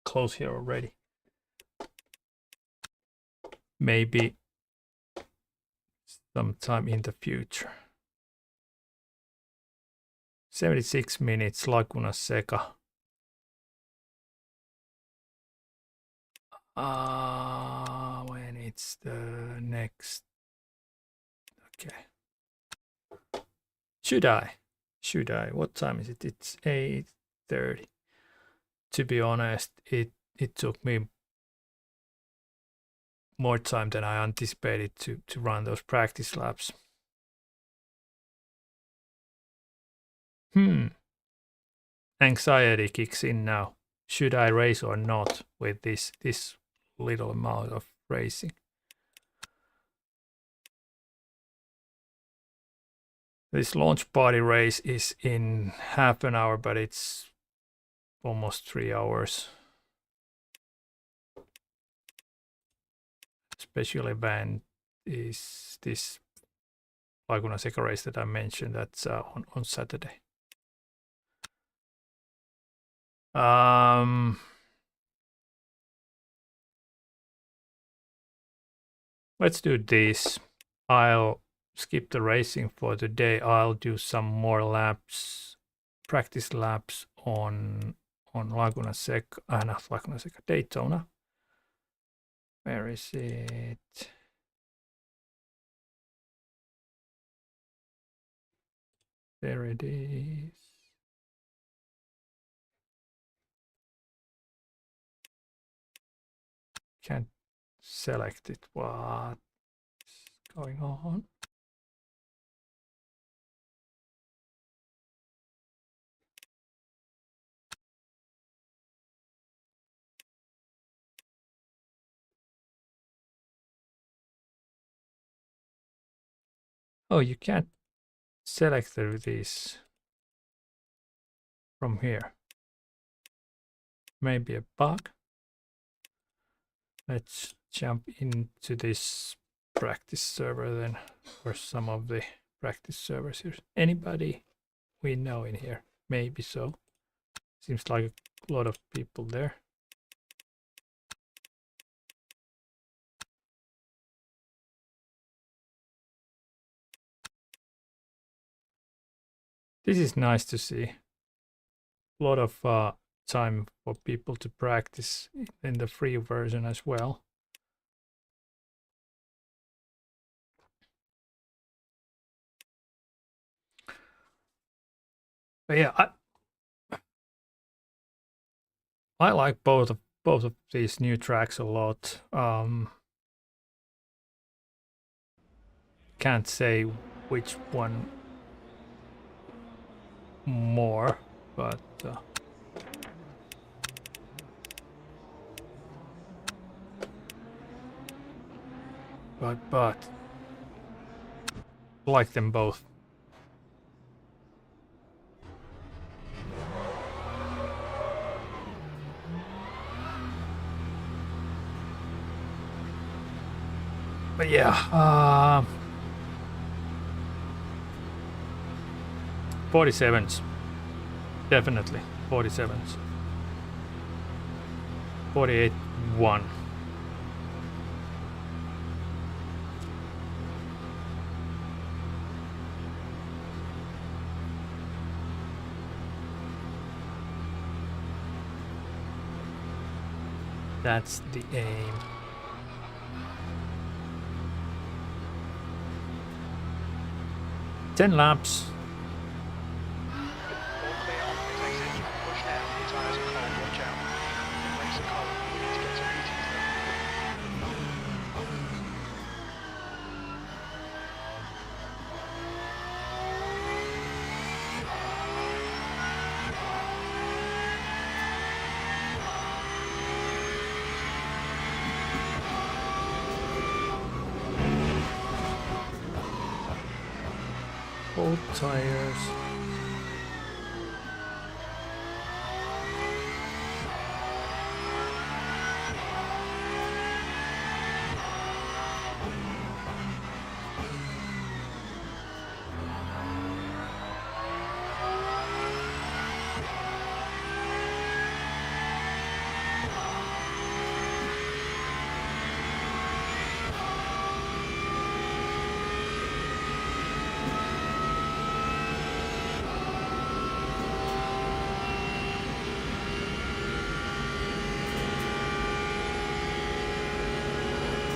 close here already. Maybe sometime in the future. 76 minutes, Laguna Seca. When it's the next. Okay. Should I? What time is it? It's 8:30. To be honest, it took me more time than I anticipated to run those practice laps. Anxiety kicks in now. Should I race or not with this little amount of racing? This launch party race is in half an hour, but it's almost 3 hours. Special event is this Laguna Seca race that I mentioned. That's on Saturday. Let's do this. I'll skip the racing for today. I'll do some more laps, practice laps on Laguna Seca, not Laguna Seca, Daytona. Where is it? There it is. Can't select it. What's going on? Oh, you can't select these from here. Maybe a bug. Let's jump into this practice server then, or some of the practice servers here. Anybody we know in here? Maybe so. Seems like a lot of people there. This is nice to see. A lot of time for people to practice in the free version as well. But yeah, I like both of these new tracks a lot. Can't say which one more, but like them both. But yeah, 47s, definitely 47s. 48-1. That's the aim. Ten laps. All clear on pit exit. Push down. The tyres are cold. Watch out. The brakes are cold. We need to get some heating to them. Old tires.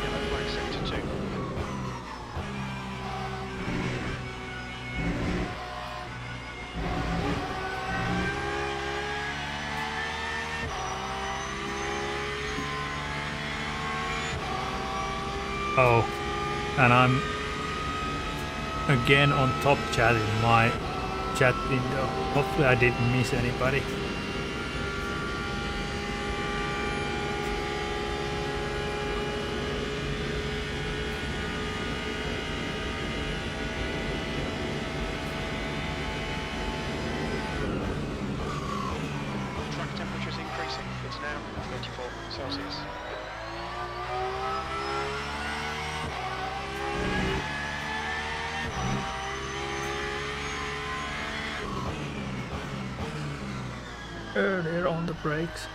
Yellow flag sector 2. Oh, and I'm again on top chat in my chat window. Hopefully I didn't miss anybody. Track temperature is increasing. It's now 34 Celsius. Earlier on the brakes.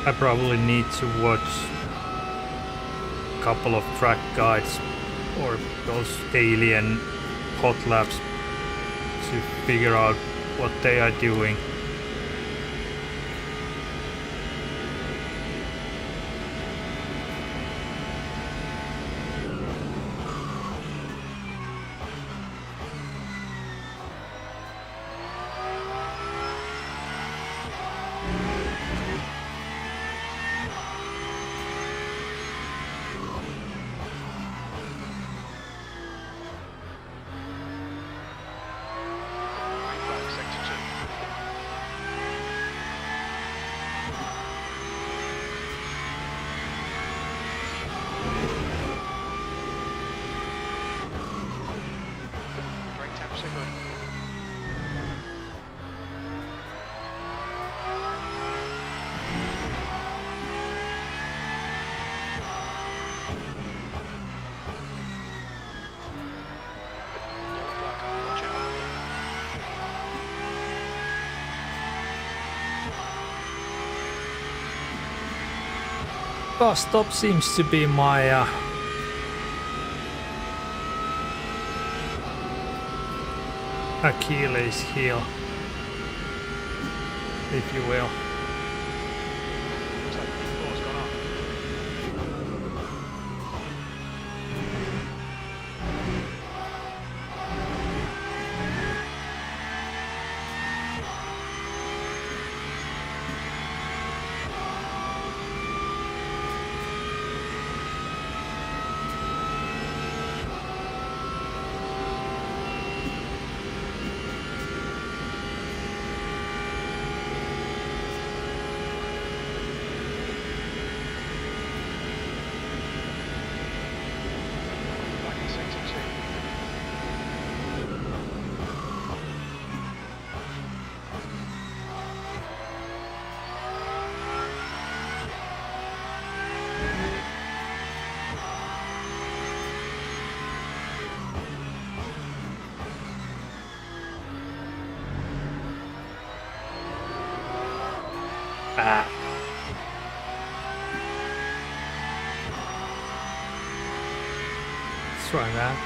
I probably need to watch a couple of track guides or those alien hot laps to figure out what they are doing. Car stop seems to be my Achilles heel, if you will. Ah. Let's try that.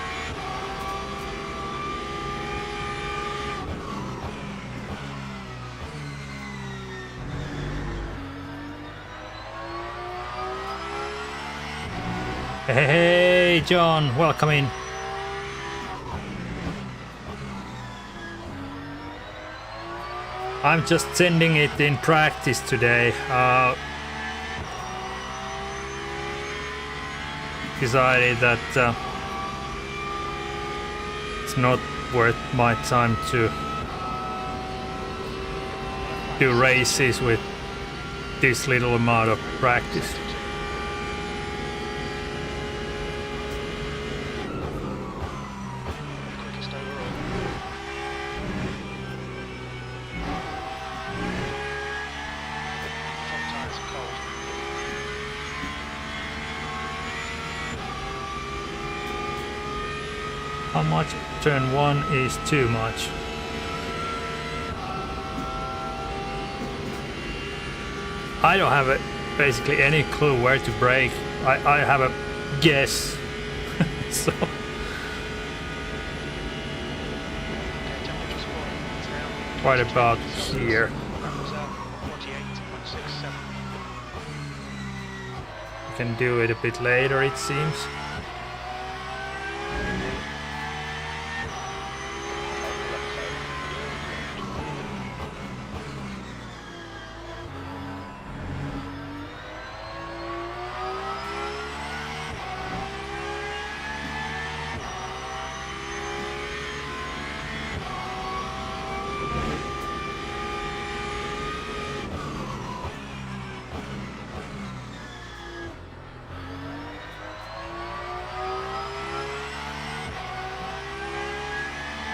Hey, John, welcome in. I'm just sending it in practice today. Decided that it's not worth my time to do races with this little amount of practice. How much turn 1 is too much? I don't have basically any clue where to brake. I have a guess. So right about here. You can do it a bit later, it seems.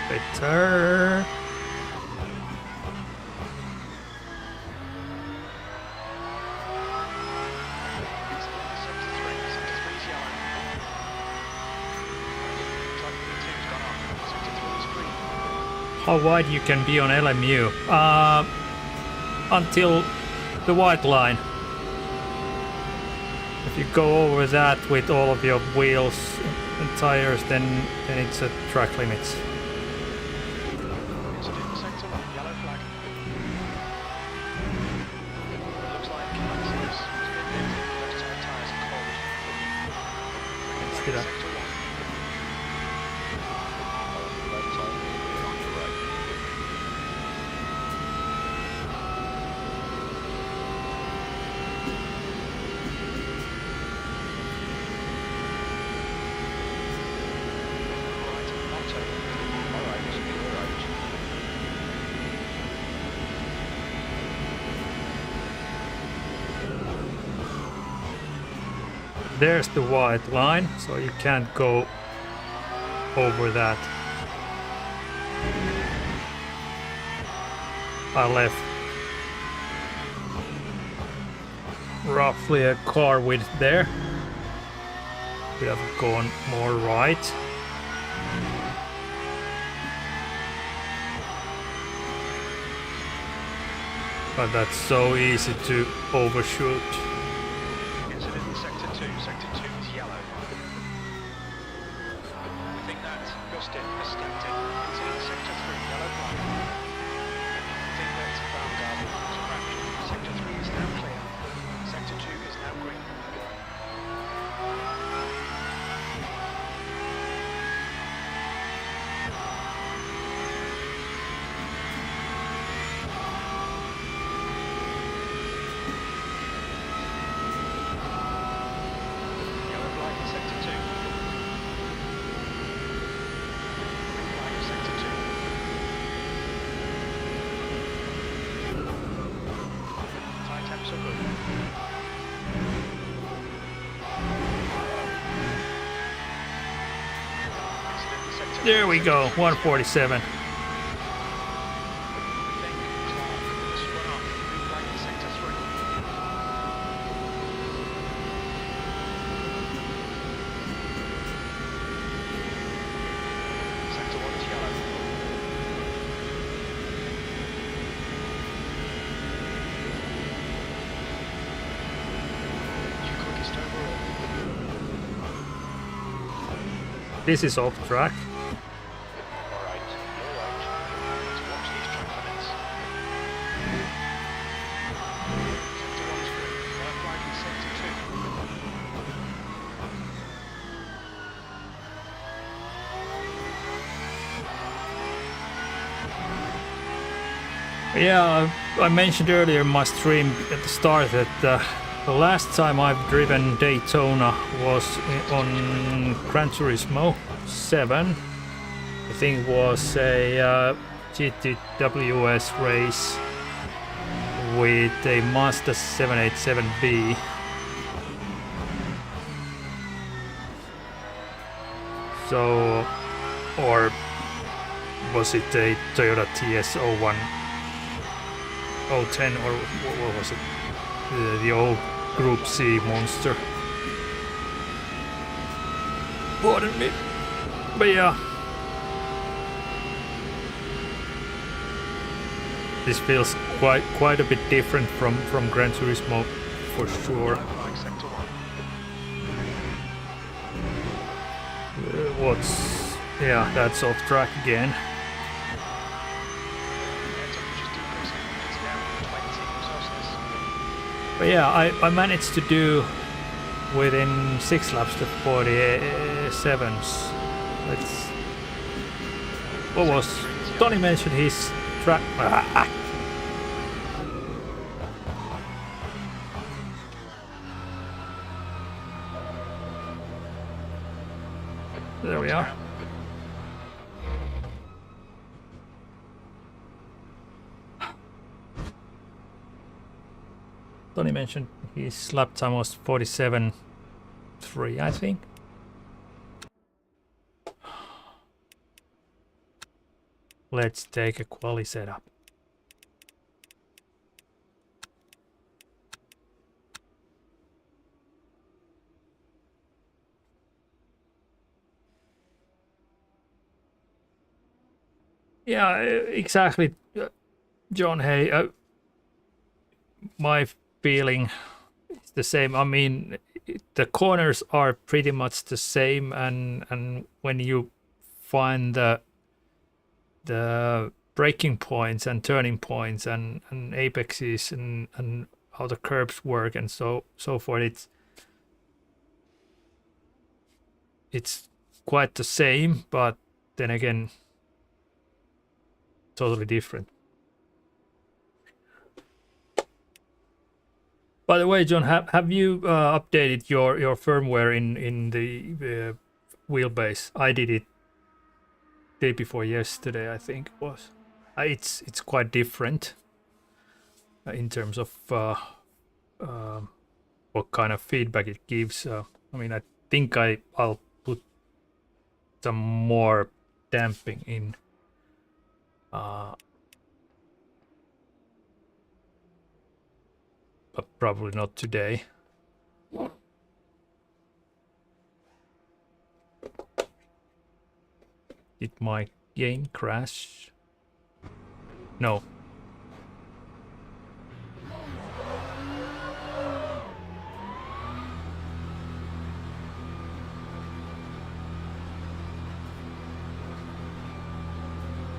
Better. How wide you can be on LMU? Until the white line. If you go over that with all of your wheels and tires, then it's a track limits. Incident in sector 1, yellow flag. Looks like Maximus has been hit. Left side tyres are cold. Let's do that. Sector 1. There's the white line, so you can't go over that. I left roughly a car width there. Could have gone more right. But that's so easy to overshoot. Incident in sector 2. Sector 2 is yellow. We think that Gustin has stepped in. Incident in sector 3, yellow flag. We think that Baumgarten was crashed. Sector 3 is now clear. Sector 2 is now green. Yellow flag in sector 2. Green flag in sector 2. Tyre temps are good. Incident in sector There 3, we go, sector 2 is 147. We think Clark has spun off. Green flag in sector 3. Sector 1 is yellow. You quickest overall. This is off track. Alright, you're right. Let's watch these track limits. Sector 1 is green. Yellow flag in sector 2. Yeah, I mentioned earlier in my stream at the start that the last time I've driven Daytona was on Gran Turismo 7. I think it was a GTWS race with a Mazda 787B. So, or was it a Toyota TS01? 010 or what was it? The old Group C monster. Pardon me. But yeah. This feels quite a bit different from Gran Turismo for sure. Yellow flag sector 1. Yeah, that's off track again. Air temperature's decreasing. It's down 20 Celsius. But yeah, I managed to do within 6 laps the 47s. Let's. What was Tony mentioned his track? There we are. Tony mentioned his lap time was 47.3, I think. Let's take a quali setup. Yeah, exactly, John. Hey, my feeling is the same. I mean, the corners are pretty much the same, and when you find the braking points and turning points and apexes and how the curbs work and so forth, it's quite the same, but then again, totally different. By the way, John, have you updated your firmware in the wheelbase? I did it day before yesterday, I think it was. It's quite different in terms of what kind of feedback it gives. I mean, I think I'll put some more damping in. But probably not today. Did my game crash? No.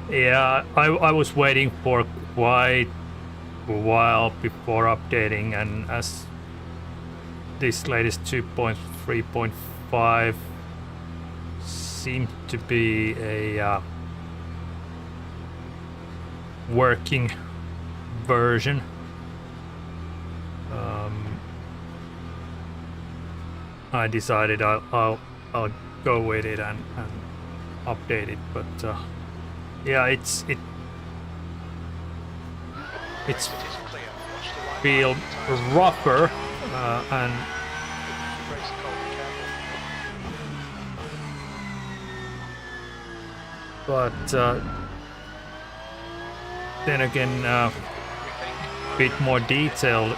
Yeah, I was waiting for quite a while before updating, and as this latest 2.3.5 seemed to be a working version, I decided I'll go with it and update it. But yeah, it's feel rougher and but then again a bit more detailed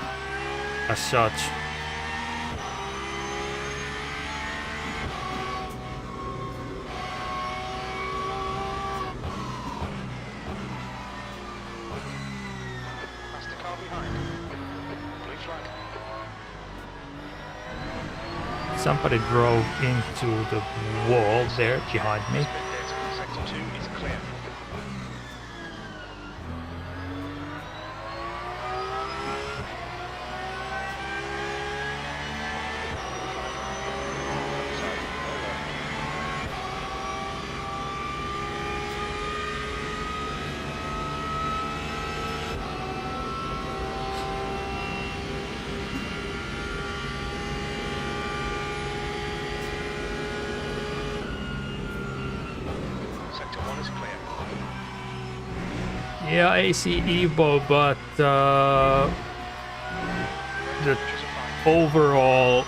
as such. Somebody drove into the wall there behind me. Sector 2 is clear. Yeah, AC Evo, but the overall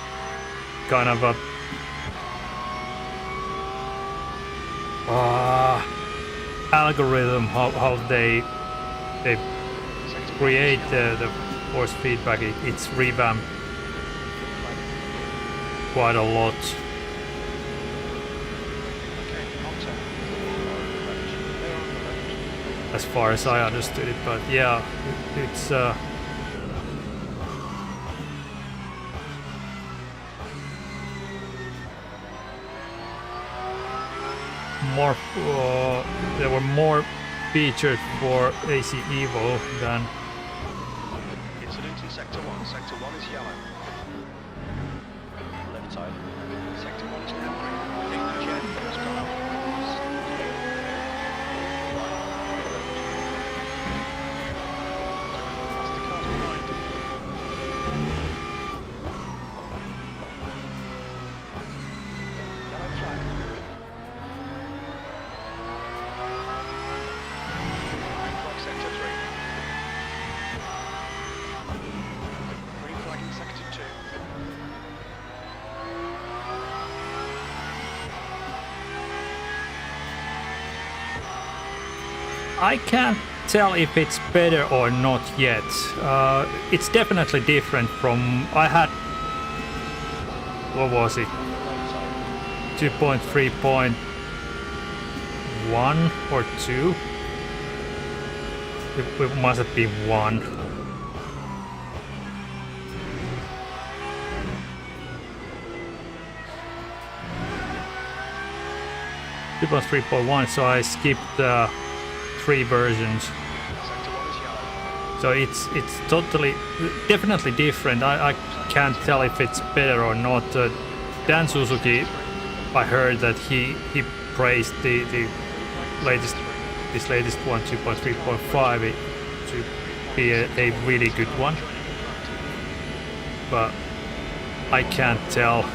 kind of a algorithm, how they create the force feedback, it's revamped quite a lot. As far as I understood it, but yeah, it's more. There were more features for AC Evo than. Incident in Sector 1. Sector 1 is yellow. Left side. Sector 1 is now green. I think the jet has gone up. I can't tell if it's better or not yet. It's definitely different from I had. What was it? 2.3.1 or 2? It must have been 1. 2.3.1, so I skipped 3 versions. Sector 1 is yellow. So it's totally, definitely different. I can't tell if it's better or not. Dan Suzuki, I heard that he praised the latest one, 2.3.5, to be a really good one. But I can't tell.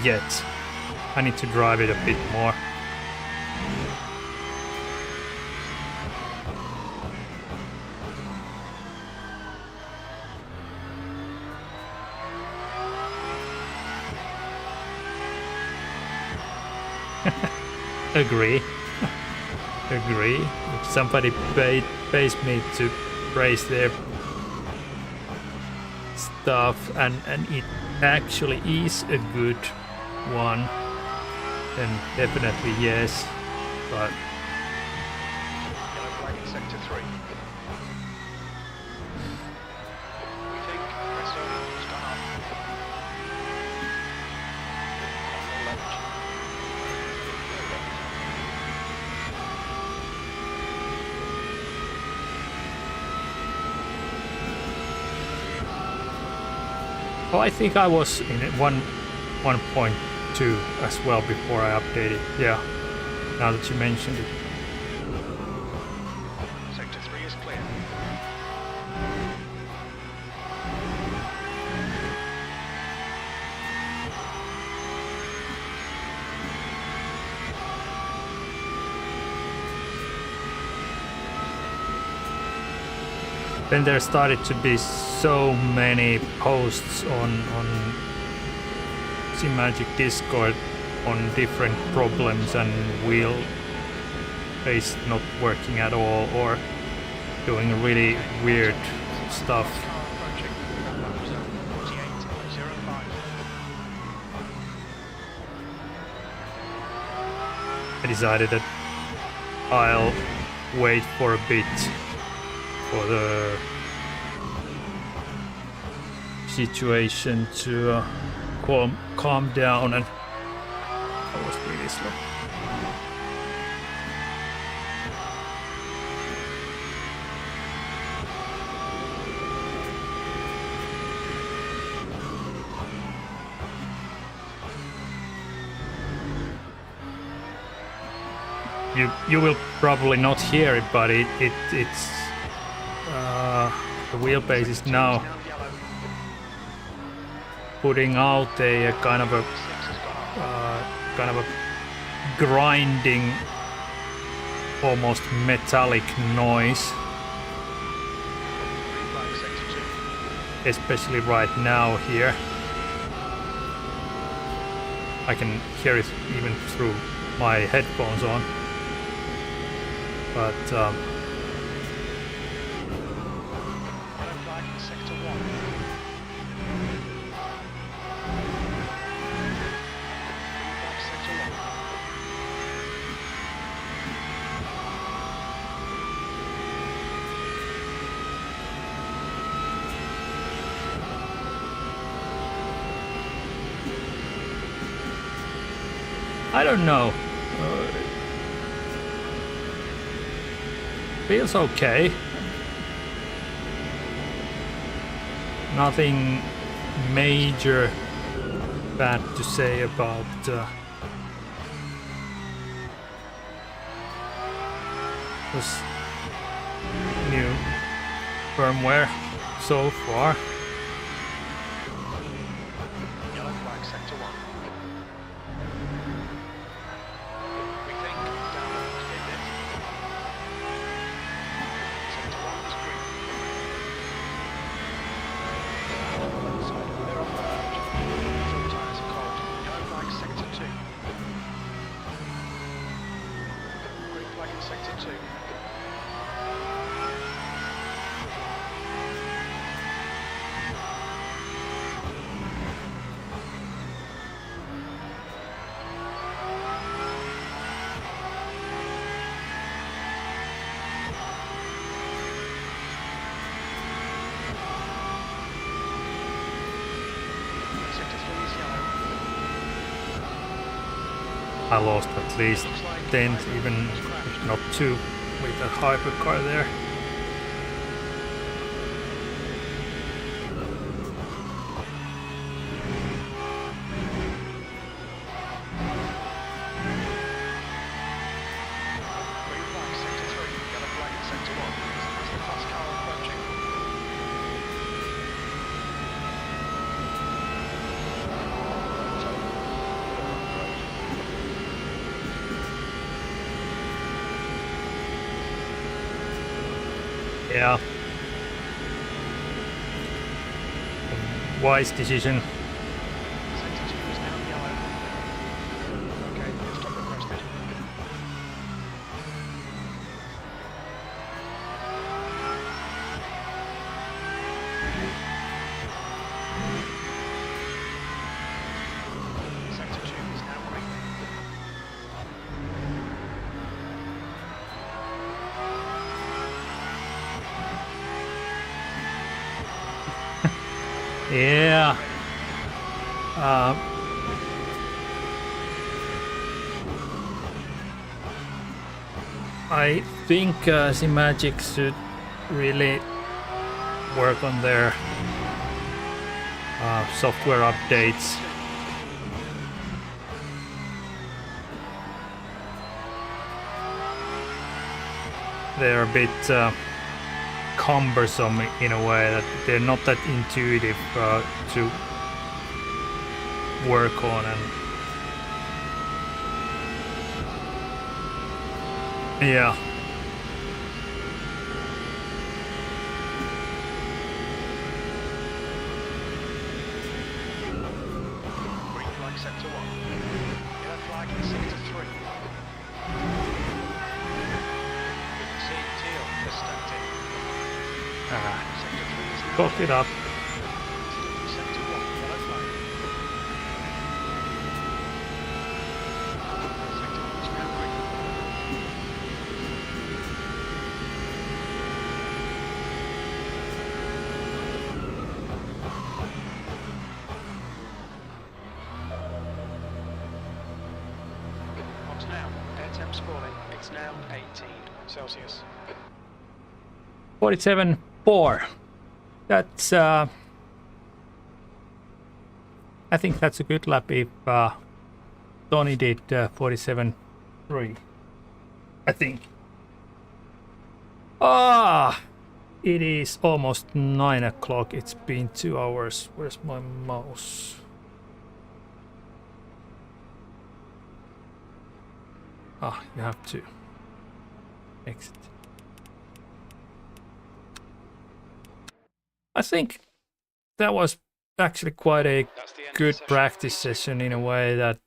Yet. I need to drive it a bit more. Agree. Agree. If somebody pays me to praise their stuff and it actually is a good one, then definitely yes. But Yellow flag in sector 3. We think press only has gone up. On the left. oh, I think I was in 1.2 as well before I updated. Yeah, now that you mentioned it. Sector 3 is clear. Then there started to be so many posts on Magic Discord on different problems and wheel base not working at all or doing really weird stuff. Car approaching. 48.05. I decided that I'll wait for a bit for the situation to calm down, and that was really slow. You will probably not hear it, but it's the wheelbase is now putting out a kind of a grinding, almost metallic noise, especially right now here. I can hear it even through my headphones on, but Yellow flag in sector 1. Green flag sector 1. I don't know. Feels okay. Nothing major bad to say about this new firmware so far. Yellow flag sector 1. We think downwind is in it. Sector 1 is green. Left side clear off the road. Full tyres are cold. Yellow flag sector 2. Green flag in sector 2. I lost at least 10th, even if not 2, with a hypercar there. Green flag, sector 3, yellow flag in sector 1. That's the fast car approaching. Yeah. Wise decision. Sector 2 is now yellow. Okay, pit stop requested. Sector 2 is now green. Yeah. I think Magic should really work on their software updates. They're a bit cumbersome in a way that they're not that intuitive to work on, and yeah. Green flag sector 1. Yellow flag in sector 3. Teal has stepped in. Sector 3 is now Cock it up. sector 1, yellow flag. Sector 1 is now green. What's now? Air temps falling. It's now 18 Celsius. 47.4. That's I think that's a good lap if Tony did 47.3. I think. It is almost 9 o'clock. It's been 2 hours. Where's my mouse? You have to exit. I think that was actually quite a That's the end of the good session. practice session in a way that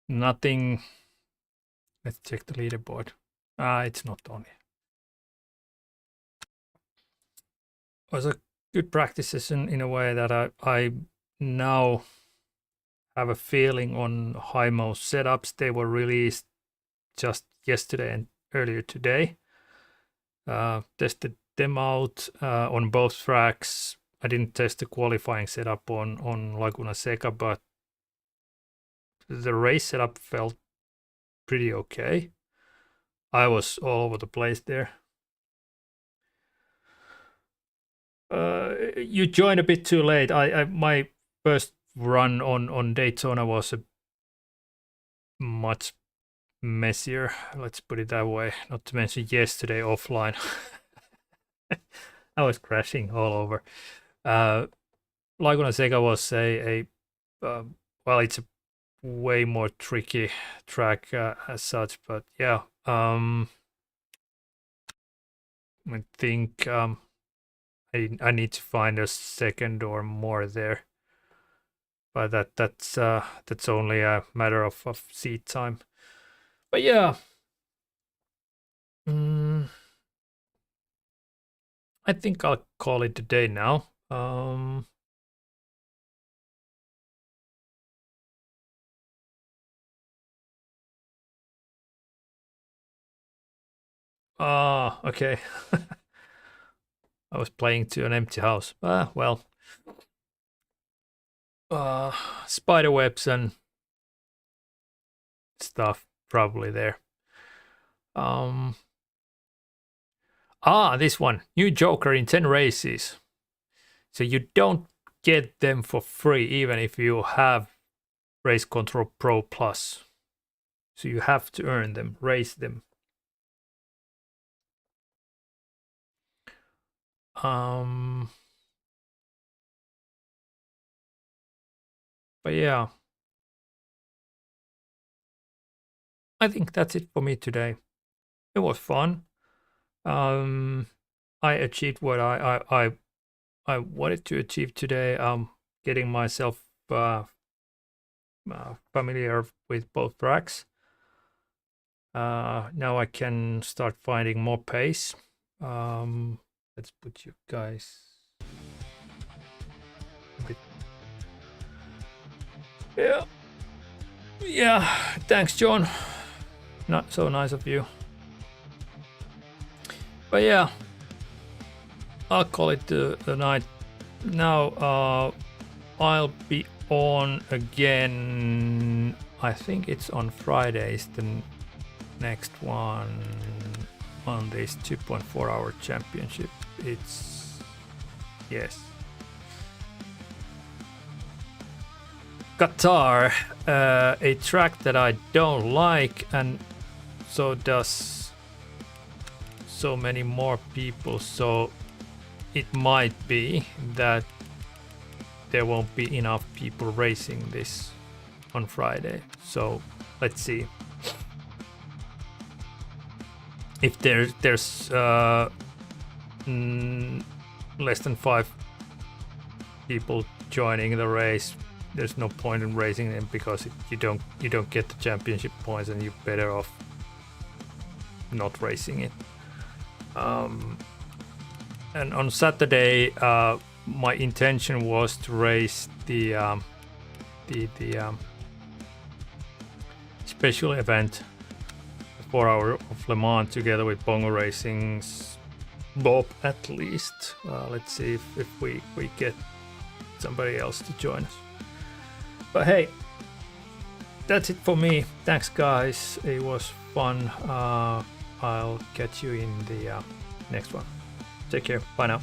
nothing. Let's check the leaderboard. It's not on here. It was a good practice session in a way that I now have a feeling on high-mo setups. They were released just yesterday and earlier today. Tested them out on both tracks. I didn't test the qualifying setup on Laguna Seca, but the race setup felt pretty okay. I was all over the place there. You joined a bit too late. My first run on Daytona was a much messier, let's put it that way. Not to mention yesterday offline. I was crashing all over. Laguna Seca was well, it's a way more tricky track as such, but yeah. I think I need to find a second or more there, but that's only a matter of seat time. But yeah, I think I'll call it a day now. Okay. I was playing to an empty house. Well, spider webs and stuff probably there. This one, new Joker in 10 races. So you don't get them for free even if you have Race Control Pro Plus. So you have to earn them, raise them. But yeah, I think that's it for me today. It was fun. I achieved what I wanted to achieve today. Getting myself familiar with both tracks. Now I can start finding more pace. Let's put you guys a bit. Yeah, thanks John, not so nice of you. But yeah, I'll call it the night now. I'll be on again, I think it's on Fridays, the next one on this 2.4 hour championship. It's, yes, Qatar, a track that I don't like, and so does so many more people, so it might be that there won't be enough people racing this on Friday. So let's see if there's less than 5 people joining the race. There's no point in racing them because you don't get the championship points, and you're better off not racing it. And on Saturday, my intention was to race the special event, the 4 hour of Le Mans, together with Bongo Racing's Bob at least. Let's see if we get somebody else to join us. But hey, that's it for me. Thanks guys, it was fun. I'll catch you in the next one. Take care, bye now.